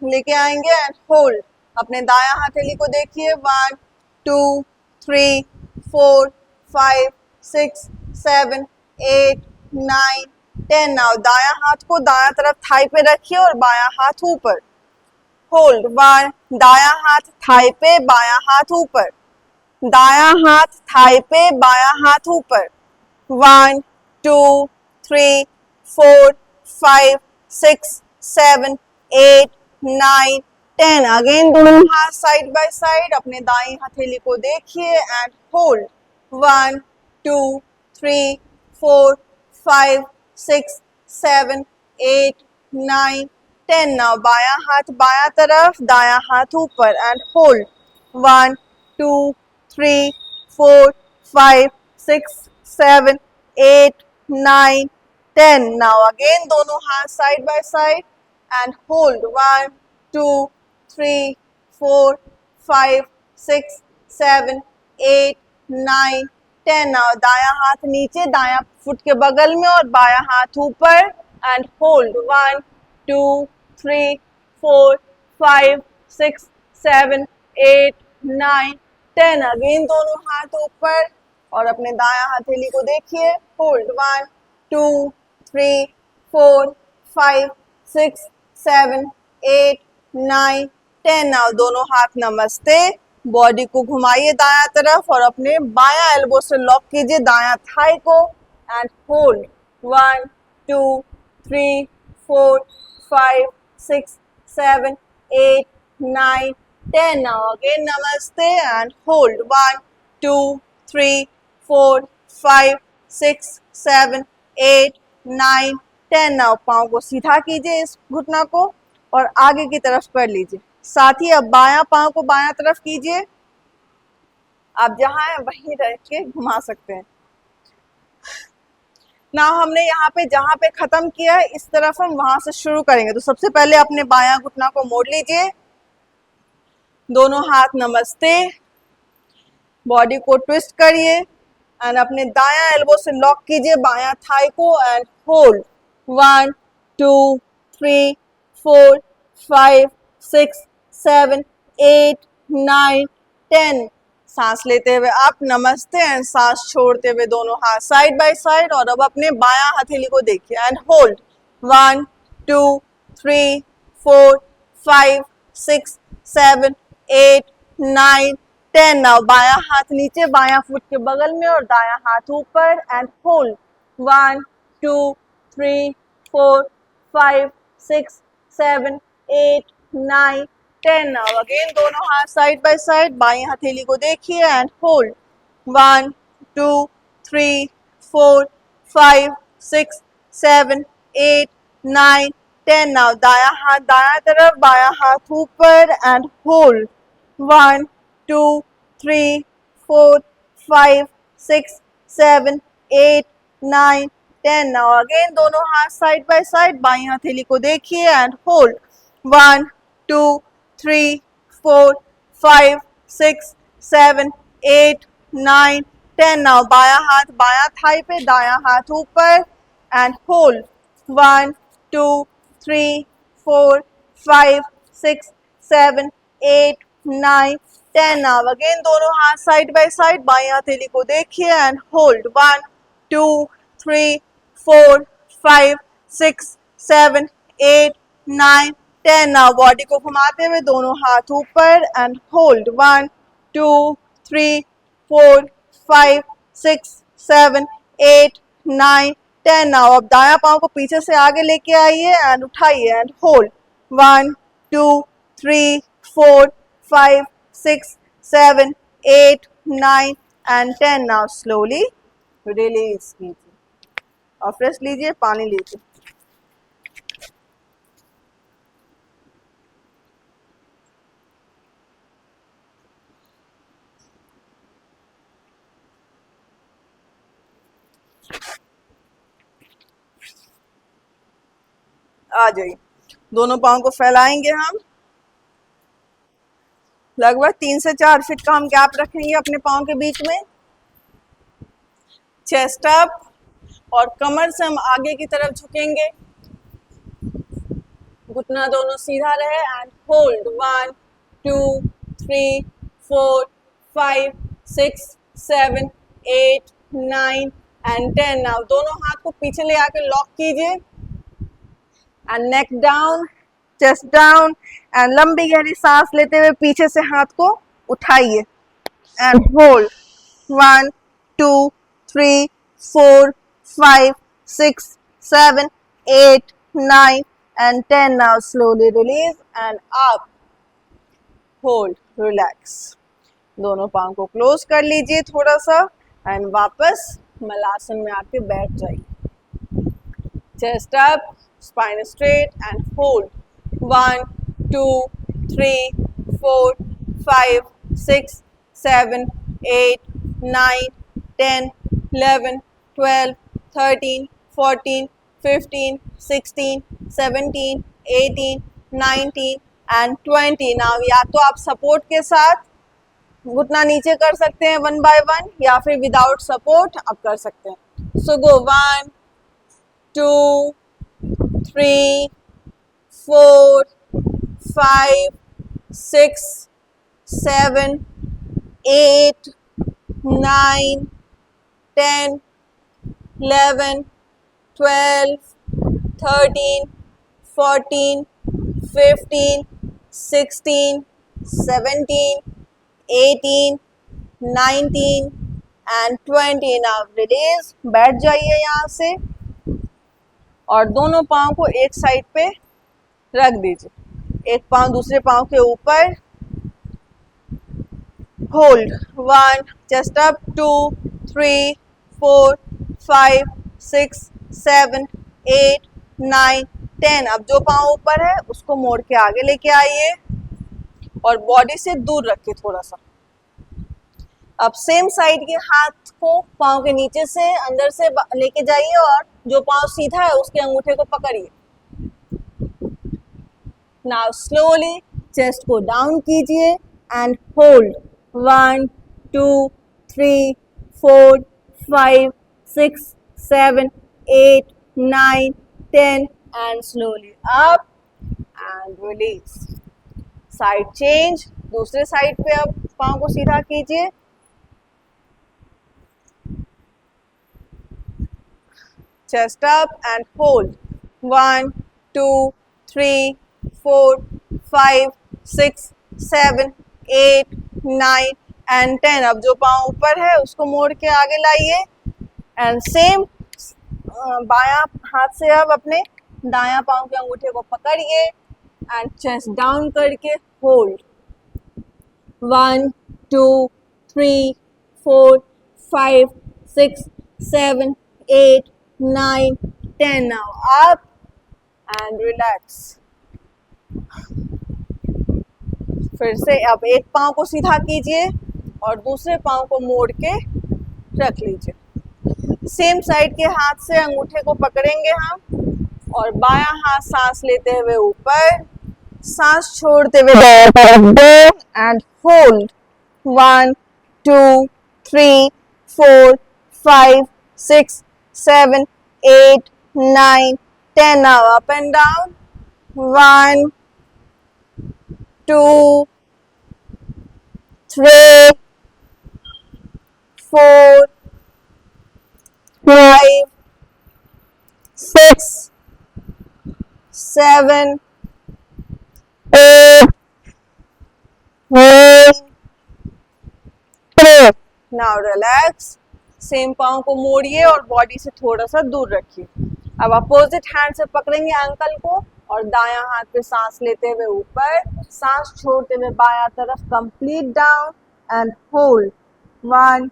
लेके आएंगे एंड होल्ड। अपने दायां हथेली को देखिए। 1 2 3 4 5 6 7 8 9 10। नाउ दायां हाथ को दायां तरफ थाई पे रखिए और बायां हाथ ऊपर। होल्ड। 1 दायां हाथ थाई पे, बायां हाथ ऊपर, दायां हाथ थाई पे, बायां हाथ ऊपर। 1 2 3 4 5 6 7 8 9 10। अगेन दोनों हाथ साइड बाय साइड। अपने दाईं हथेली को देखिए एंड होल्ड। 1 2 3 4 5 6 7 8 9 10। नाउ बायां हाथ बायां तरफ, दायां हाथ ऊपर एंड होल्ड। 1 2 3 4 5 6 7 8 9 10। नाउ अगेन दोनों हाथ side by side and hold. 1 2 3 4 5 6 7 8 9 10। Now दायां हाथ नीचे, दायां फुट के बगल में और बायां हाथ ऊपर एंड होल्ड। 1 2 3 4 5 6 7 8 9 10। अगेन दोनों हाथ ऊपर और अपने दायां हथेली को देखिए। होल्ड। 1 2 3 4 5 6 7 8 9 10। नाउ दोनों हाथ नमस्ते। बॉडी को घुमाइए दायां तरफ और अपने बायां एल्बो से लॉक कीजिए दायां थाई को and hold. 1 2 3 4 5 6 7 8 9 10। Now again namaste and hold. 1 2 3 4 5 6 7 8 9 10। Now पाँव को सीधा कीजिए, इस घुटना को और आगे की तरफ कर लीजिए। साथ ही अब बायां पाँव को बायां तरफ कीजिए। आप जहां हैं वहीं रह के घुमा सकते हैं। ना हमने यहाँ पे जहां पे खत्म किया है इस तरफ हम वहां से शुरू करेंगे। तो सबसे पहले अपने बायां घुटना को मोड़ लीजिए, दोनों हाथ नमस्ते, बॉडी को ट्विस्ट करिए एंड अपने दायां एल्बो से लॉक कीजिए बायां थाई को एंड होल्ड। 1 2 3 4 5 6 7 8 9 10। सांस लेते हुए आप नमस्ते एंड सांस छोड़ते हुए दोनों हाथ साइड बाय साइड और अब अपने बायां हथेली को देखिए एंड होल्ड। 1 2 3 4 5 6 7 8 9 10। नाउ बायां हाथ नीचे, बायां फुट के बगल में और दायां हाथ ऊपर एंड होल्ड। 1 2 3 4 5 6 7 8 9 10। नाउ अगेन दोनों हाथ साइड बाय साइड, बाएं हथेली को देखिए एंड होल्ड। 1 2 3 4 5 6 7 8 9 10। नाउ दायां हाथ दायां तरफ, बायां हाथ ऊपर एंड होल्ड। 1 2 3 4 5 6 7 8 9 10। नाउ अगेन दोनों हाथ साइड बाय साइड, बाई हथेली को देखिए एंड होल्ड 1 2 3 4 5 6 7 8 9 10। नाउ बाया हाथ बाया थाई पे, दाया हाथ ऊपर एंड होल्ड 1 2 3 4 5 6 7 8 9 10। नाउ अगेन दोनों हाथ साइड बाय साइड, बाई हथेली को देखिए एंड होल्ड 1 2 3 4 5 6 7 8 9 10। नाउ बॉडी को घुमाते हुए दोनों हाथ ऊपर एंड होल्ड 1 2 3 4 5 6 7 8 9 10। नाउ अब दाया पांव को पीछे से आगे लेके आइए एंड उठाइए and hold 1 2 3 4 5 6 7 8 9 and 10। Now slowly release कीजिए और फ्रेश लीजिए, पानी लीजिए। आ जाइए, दोनों पाँव को फैलाएंगे हम, लगभग 3 से 4 फीट का हम गैप रखेंगे अपने पाँव के बीच में। चेस्ट अप और कमर से हम आगे की तरफ झुकेंगे, घुटना दोनों सीधा रहे एंड होल्ड 1 2 3 4 5 6 7 8 9 एंड 10। नाउ दोनों हाथ को पीछे ले आकर लॉक कीजिए and neck down, chest down and लंबी गहरी सांस लेते हुए पीछे से हाथ को उठाइए and hold 1 2 3 4 5 6 7 8 9 and 10. Now slowly release and up, hold, relax। दोनों पाँव को क्लोज कर लीजिए थोड़ा सा एंड वापस मलासन में आके बैठ जाइए। Chest up, spine straight and hold 1 2 3 4 5 6 7 8 9 10 11 12 13 14 15 16 17 18 19 and 20। Now या तो आप सपोर्ट के साथ घुटना नीचे कर सकते हैं 1 by 1 या फिर विदाउट सपोर्ट आप कर सकते हैं। सो गो 1 2 3 4 5 6 7 8 9 10 11 12 13 14 15 16 17 18 19 and 20। नाउ रिलीज, बैठ जाइए यहाँ से और दोनों पाँव को एक साइड पे रख दीजिए, एक पाँव दूसरे पाँव के ऊपर, होल्ड 1, चेस्ट अप 2 3 4 5 6 7 8 9 10। अब जो पाँव ऊपर है उसको मोड़ के आगे लेके आइए और बॉडी से दूर रखिए थोड़ा सा। अब सेम साइड के हाथ को पाँव के नीचे से अंदर से लेके जाइए और जो पाँव सीधा है उसके अंगूठे को पकड़िए। नाउ स्लोली चेस्ट को डाउन कीजिए and hold 1 2 3 4 5 6 7 8 9 10 and slowly up and release। Side change, दूसरे साइड पे अब पाँव को सीधा कीजिए, chest up and hold 1 2 3 4 5 6 7 8 9 and 10। अब जो पाँव ऊपर है उसको मोड़ के आगे लाइए एंड सेम बायां हाथ से अब अपने दायां पाँव के अंगूठे को पकड़िए एंड चेस्ट डाउन करके hold 1 2 3 4 5 6 7 8 9 10। Now up and relax. फिर से अब एक पाँव को सीधा कीजिए और दूसरे पाँव को मोड़ के रख लीजिए। सेम साइड के हाथ से अंगूठे को पकड़ेंगे हम और बायां हाथ सांस लेते हुए ऊपर, सांस छोड़ते हुए दाएं तरफ down and hold 1 2 3 4 5 6 7 8 9 10 now up and down 1 2 3 4 5 6 7 8 9 10 now relax. Same पाँव को मोड़िए और बॉडी से थोड़ा सा दूर रखिए। अब अपोजिट हैंड से पकड़ेंगे एंकल को और दायां हाथ पे सांस लेते हुए ऊपर, सांस छोड़ते हुए बायां तरफ complete down and hold 1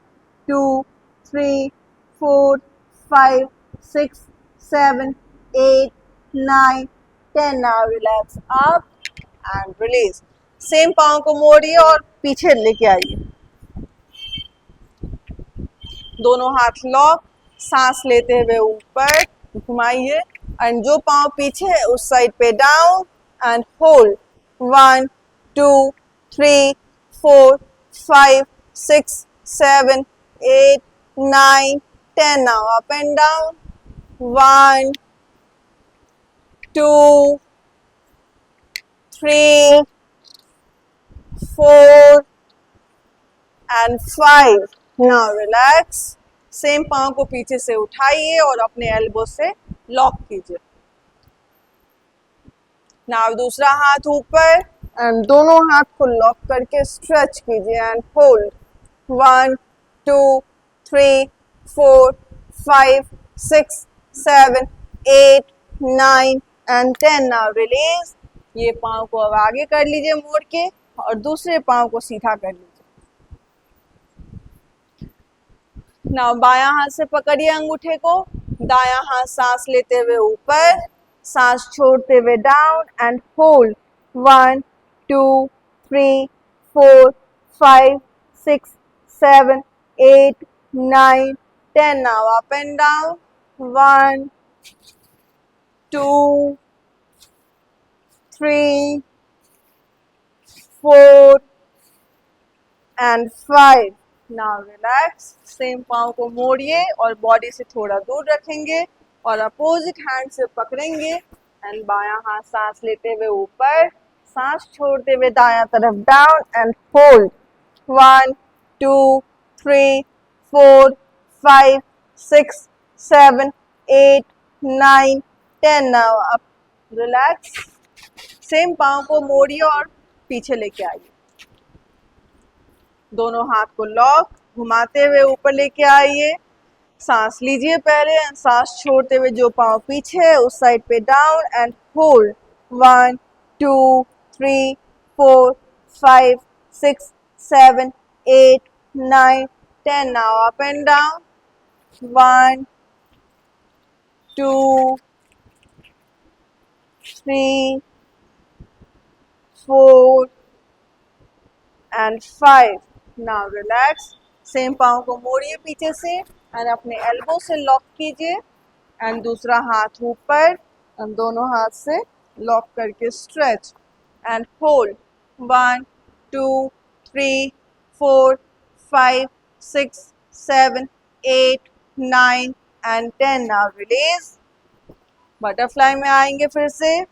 2 3 4 5 6 7 8 9 10 now relax up and release. Same पाँव को मोड़िए और पीछे लेके आइए, दोनों हाथ लॉक, सांस लेते हुए ऊपर घुमाइए एंड जो पाँव पीछे है उस साइड पे down and hold 1 2 3 4 5 6 7 8 9 10 now up and down 1 2 3 4 and 5 now relax. Same पाँव को पीछे से उठाइए और अपने एल्बो से लॉक कीजिए। नाउ दूसरा हाथ ऊपर एंड दोनों हाथ को लॉक करके स्ट्रेच कीजिए and hold 1 2 3 4 5 6 7 8 9 and 10 now release. ये पाँव को अब आगे कर लीजिए मोड़ के और दूसरे पाँव को सीधा कर लीजिए। नाउ बायां हाथ से पकड़िए अंगूठे को, दायां हाथ सांस लेते हुए ऊपर, सांस छोड़ते हुए down and hold 1 2 3 4 5 6 7 8 9 10 now up and down 1 2 3 4 and 5 now relax. Same पाँव को मोड़िए और बॉडी से थोड़ा दूर रखेंगे और अपोजिट हैंड से पकड़ेंगे एंड बायां हाथ सांस लेते हुए ऊपर, सांस छोड़ते हुए दायां तरफ down and hold 1 2 3 4 5 6 7 8 9 10 now up relax. Same पाँव को मोड़िए और पीछे लेके आइए, दोनों हाथ को लॉक, घुमाते हुए ऊपर लेके आइए, सांस लीजिए पहले, सांस छोड़ते हुए जो पाँव पीछे है उस साइड पे down and hold 1 2 3 4 5 6 7 8 9 10 now up and down 1 2 3 4 and 5 now relax. Same पाँव को मोड़िए पीछे से एंड अपने एल्बो से लॉक कीजिए एंड दूसरा हाथ ऊपर एंड दोनों हाथ से लॉक करके stretch and hold 1 2 3 4 5 6 7 8 9 and 10 now release. Butterfly में आएंगे फिर से,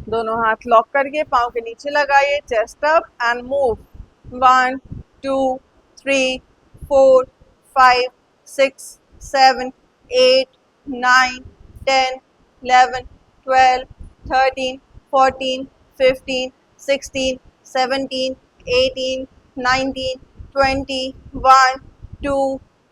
दोनों हाथ लॉक करके पाँव के नीचे लगाइए, chest up and move 1 2 3 4 5 6 7 8 9 10 11 12 13 14 15 16 17 18 19 20 1 2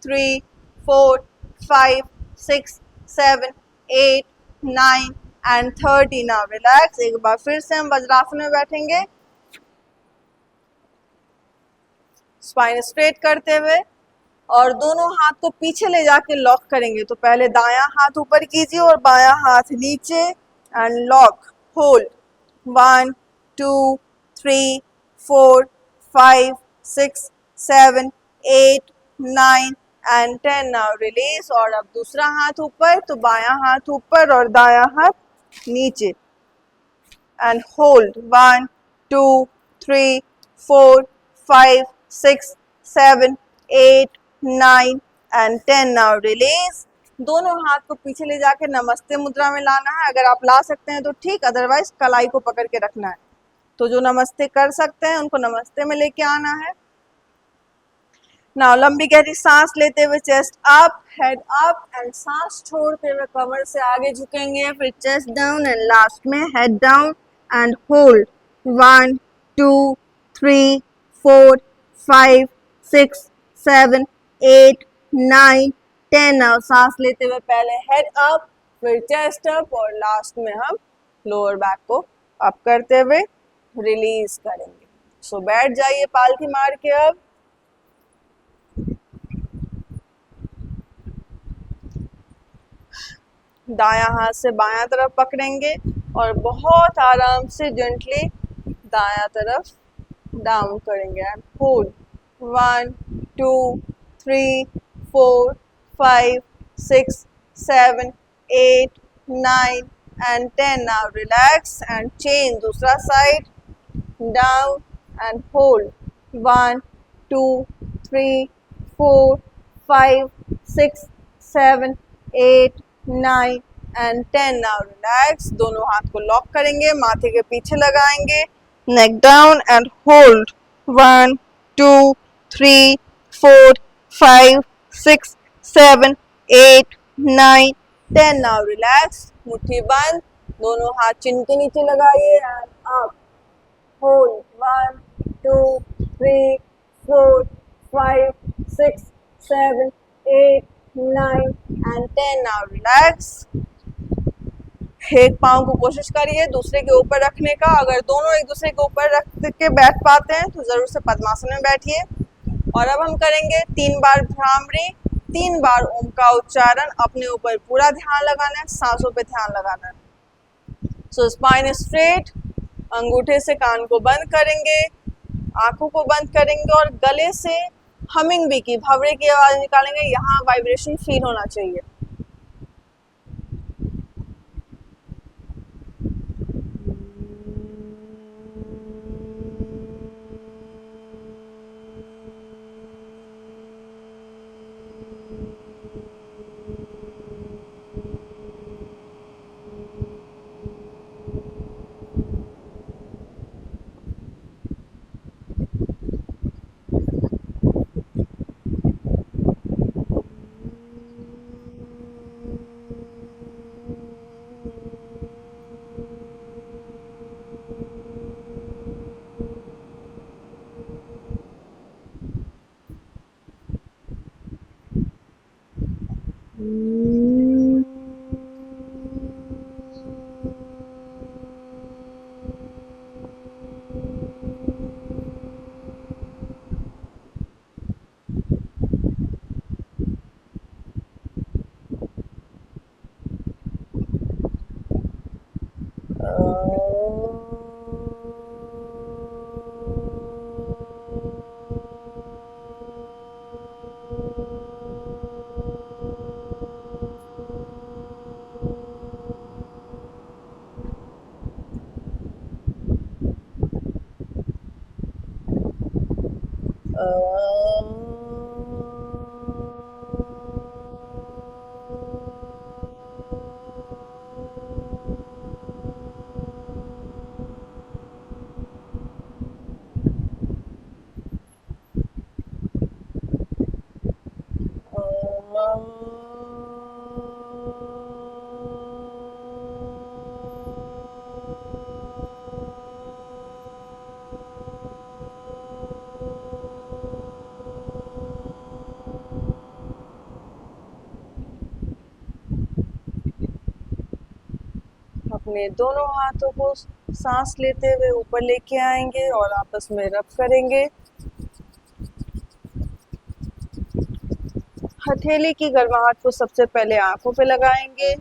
3 4 5 6 7 8 9 and 30 now relax. एक बार फिर से हम वज्रासन में बैठेंगे, स्पाइन स्ट्रेट करते हुए और दोनों हाथ को पीछे ले जाके लॉक करेंगे। तो पहले दायां हाथ ऊपर कीजिए और बायां हाथ नीचे and lock, hold 1 2 3 4 5, 6, 7, 8, 9 and 10. Now release. और अब दूसरा हाथ ऊपर, तो बायां हाथ ऊपर और दायां हाथ नीचे and hold. 1, 2, 3, 4, 5, 6, 7, 8, 9 and 10. Now release. दोनों हाथ को पीछे ले जाके नमस्ते मुद्रा में लाना है. अगर आप ला सकते हैं तो ठीक, अदरवाइज कलाई को पकड़ के रखना है. तो जो नमस्ते कर सकते हैं उनको नमस्ते में लेके आना है. नाउ लंबी गहरी सांस लेते हुए chest up, head up and सांस छोड़ते हुए कमर से आगे झुकेंगे. फिर चेस्ट डाउन एंड लास्ट में head down and hold. 1, 2, 3, 4, 5, 6, 7, 8, 9, 10. Now सांस लेते हुए पहले हेड अप, फिर चेस्ट अप और लास्ट में हम लोअर बैक को अप करते हुए रिलीज करेंगे. सो बैठ जाइए पालथी मार के. अब दायां हाथ से बायां तरफ पकड़ेंगे और बहुत आराम से जेंटली दायां तरफ डाउन करेंगे and hold. 1, 2, 3, 4, 5, 6, 7, 8, 9 and 10. Now relax and change. दूसरा side. Down and hold. 1, 2, 3, 4, 5, 6, 7, 8, 9 and 10. Now relax. दोनों हाथ को लॉक करेंगे, माथे के पीछे लगाएंगे. Neck down and hold. 1, 2, 3, 4, 5, 6, 7, 8, 9, 10. Now relax. मुट्ठी बंद. दोनों हाथ चिन के नीचे लगाइए and up. Hold. 1, 2, 3, 4, 5, 6, 7, 8, 9 and 10. Now relax. एक पाँव को कोशिश करिए दूसरे के ऊपर रखने का. अगर दोनों एक दूसरे के ऊपर रख के बैठ पाते हैं तो जरूर से पद्मासन में बैठिए. और अब हम करेंगे 3 बार भ्रामरी, 3 बार ओम का उच्चारण. अपने ऊपर पूरा ध्यान लगाना है, सांसों पे ध्यान लगाना है. सो स्पाइन स्ट्रेट. अंगूठे से कान को बंद करेंगे, आंखों को बंद करेंगे और गले से हमिंग बी की, भंवरे की आवाज निकालेंगे. यहाँ वाइब्रेशन फील होना चाहिए. अपने दोनों हाथों को सांस लेते हुए ऊपर लेके आएंगे और आपस में रब करेंगे. हथेली की गर्माहट को सबसे पहले आंखों पे लगाएंगे.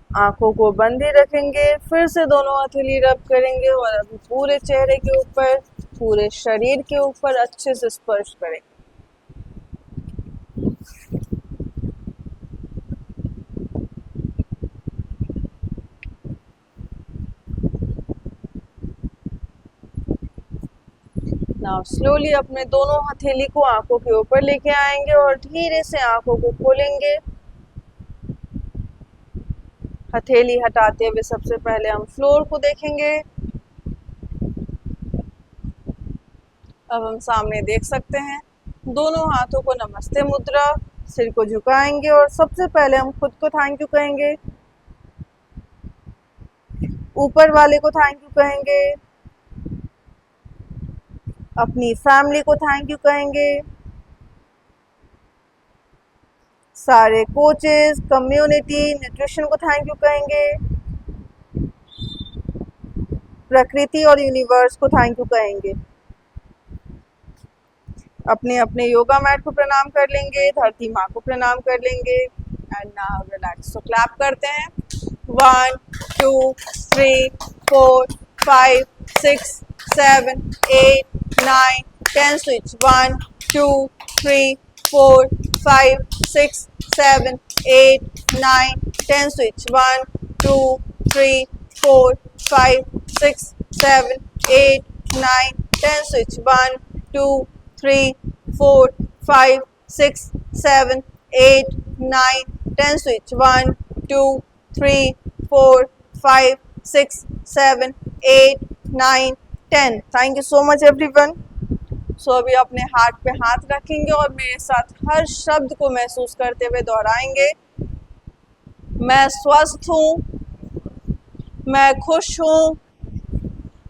आंखों को बंद ही रखेंगे, फिर से दोनों हथेली रब करेंगे और अभी पूरे चेहरे के ऊपर, पूरे शरीर के ऊपर अच्छे से स्पर्श करेंगे। नाउ स्लोली अपने दोनों हथेली को आंखों के ऊपर लेके आएंगे और धीरे से आंखों को खोलेंगे। हथेली हटाते हुए सबसे पहले हम फ्लोर को देखेंगे। अब हम सामने देख सकते हैं, दोनों हाथों को नमस्ते मुद्रा, सिर को झुकाएंगे और सबसे पहले हम खुद को थैंक यू कहेंगे, ऊपर वाले को थैंक यू कहेंगे, अपनी फैमिली को थैंक यू कहेंगे, सारे कोचेस, कम्युनिटी, न्यूट्रिशन को थैंक यू कहेंगे, प्रकृति और यूनिवर्स को थैंक यू कहेंगे। अपने अपने योगा मैट को प्रणाम कर लेंगे, धरती माँ को प्रणाम कर लेंगे एंड नाउ रिलैक्स। तो क्लैप करते हैं, 1 2 3 4 5 6 7 8 9 10 switch 1 2 3 4 5 6 7 8 9 10 switch 1 2 3 4 5 6 7 8 9 10 switch 1 2 3 4 5 6 7 8 9 10 switch 1 2 3 4 5 6 7 8 9 10। Thank you so much everyone. So अभी अपने हार्ट पे हाथ रखेंगे और मेरे साथ हर शब्द को महसूस करते हुए दोहराएंगे। मैं स्वस्थ हूँ, मैं खुश हूँ,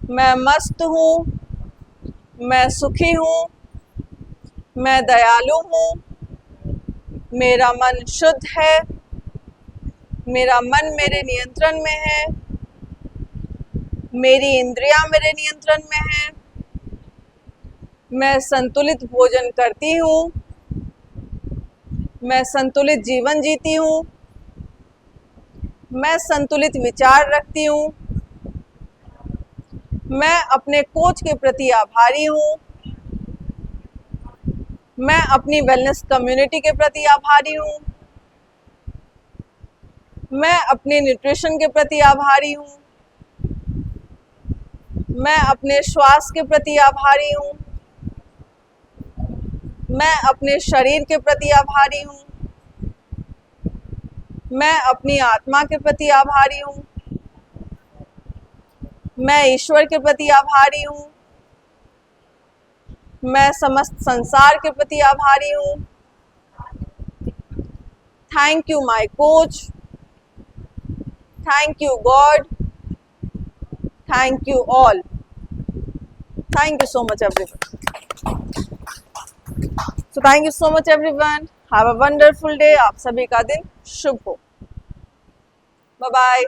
मैं मस्त हूँ, मैं सुखी हूँ, मैं दयालु हूँ, मेरा मन शुद्ध है, मेरा मन मेरे नियंत्रण में है, मेरी इंद्रियां मेरे नियंत्रण में है, मैं संतुलित भोजन करती हूँ, मैं संतुलित जीवन जीती हूँ, मैं संतुलित विचार रखती हूँ, मैं अपने कोच के प्रति आभारी हूँ, मैं अपनी वेलनेस कम्युनिटी के प्रति आभारी हूँ, मैं अपने न्यूट्रिशन के प्रति आभारी हूँ, मैं अपने श्वास के प्रति आभारी हूँ, मैं अपने शरीर के प्रति आभारी हूँ, मैं अपनी आत्मा के प्रति आभारी हूँ, मैं ईश्वर के प्रति आभारी हूँ, मैं समस्त संसार के प्रति आभारी हूँ। Thank you my coach, thank you God, thank you all. Thank you so much everyone. So thank you so much everyone. Have a wonderful day. आप सभी का दिन शुभ हो। Bye bye.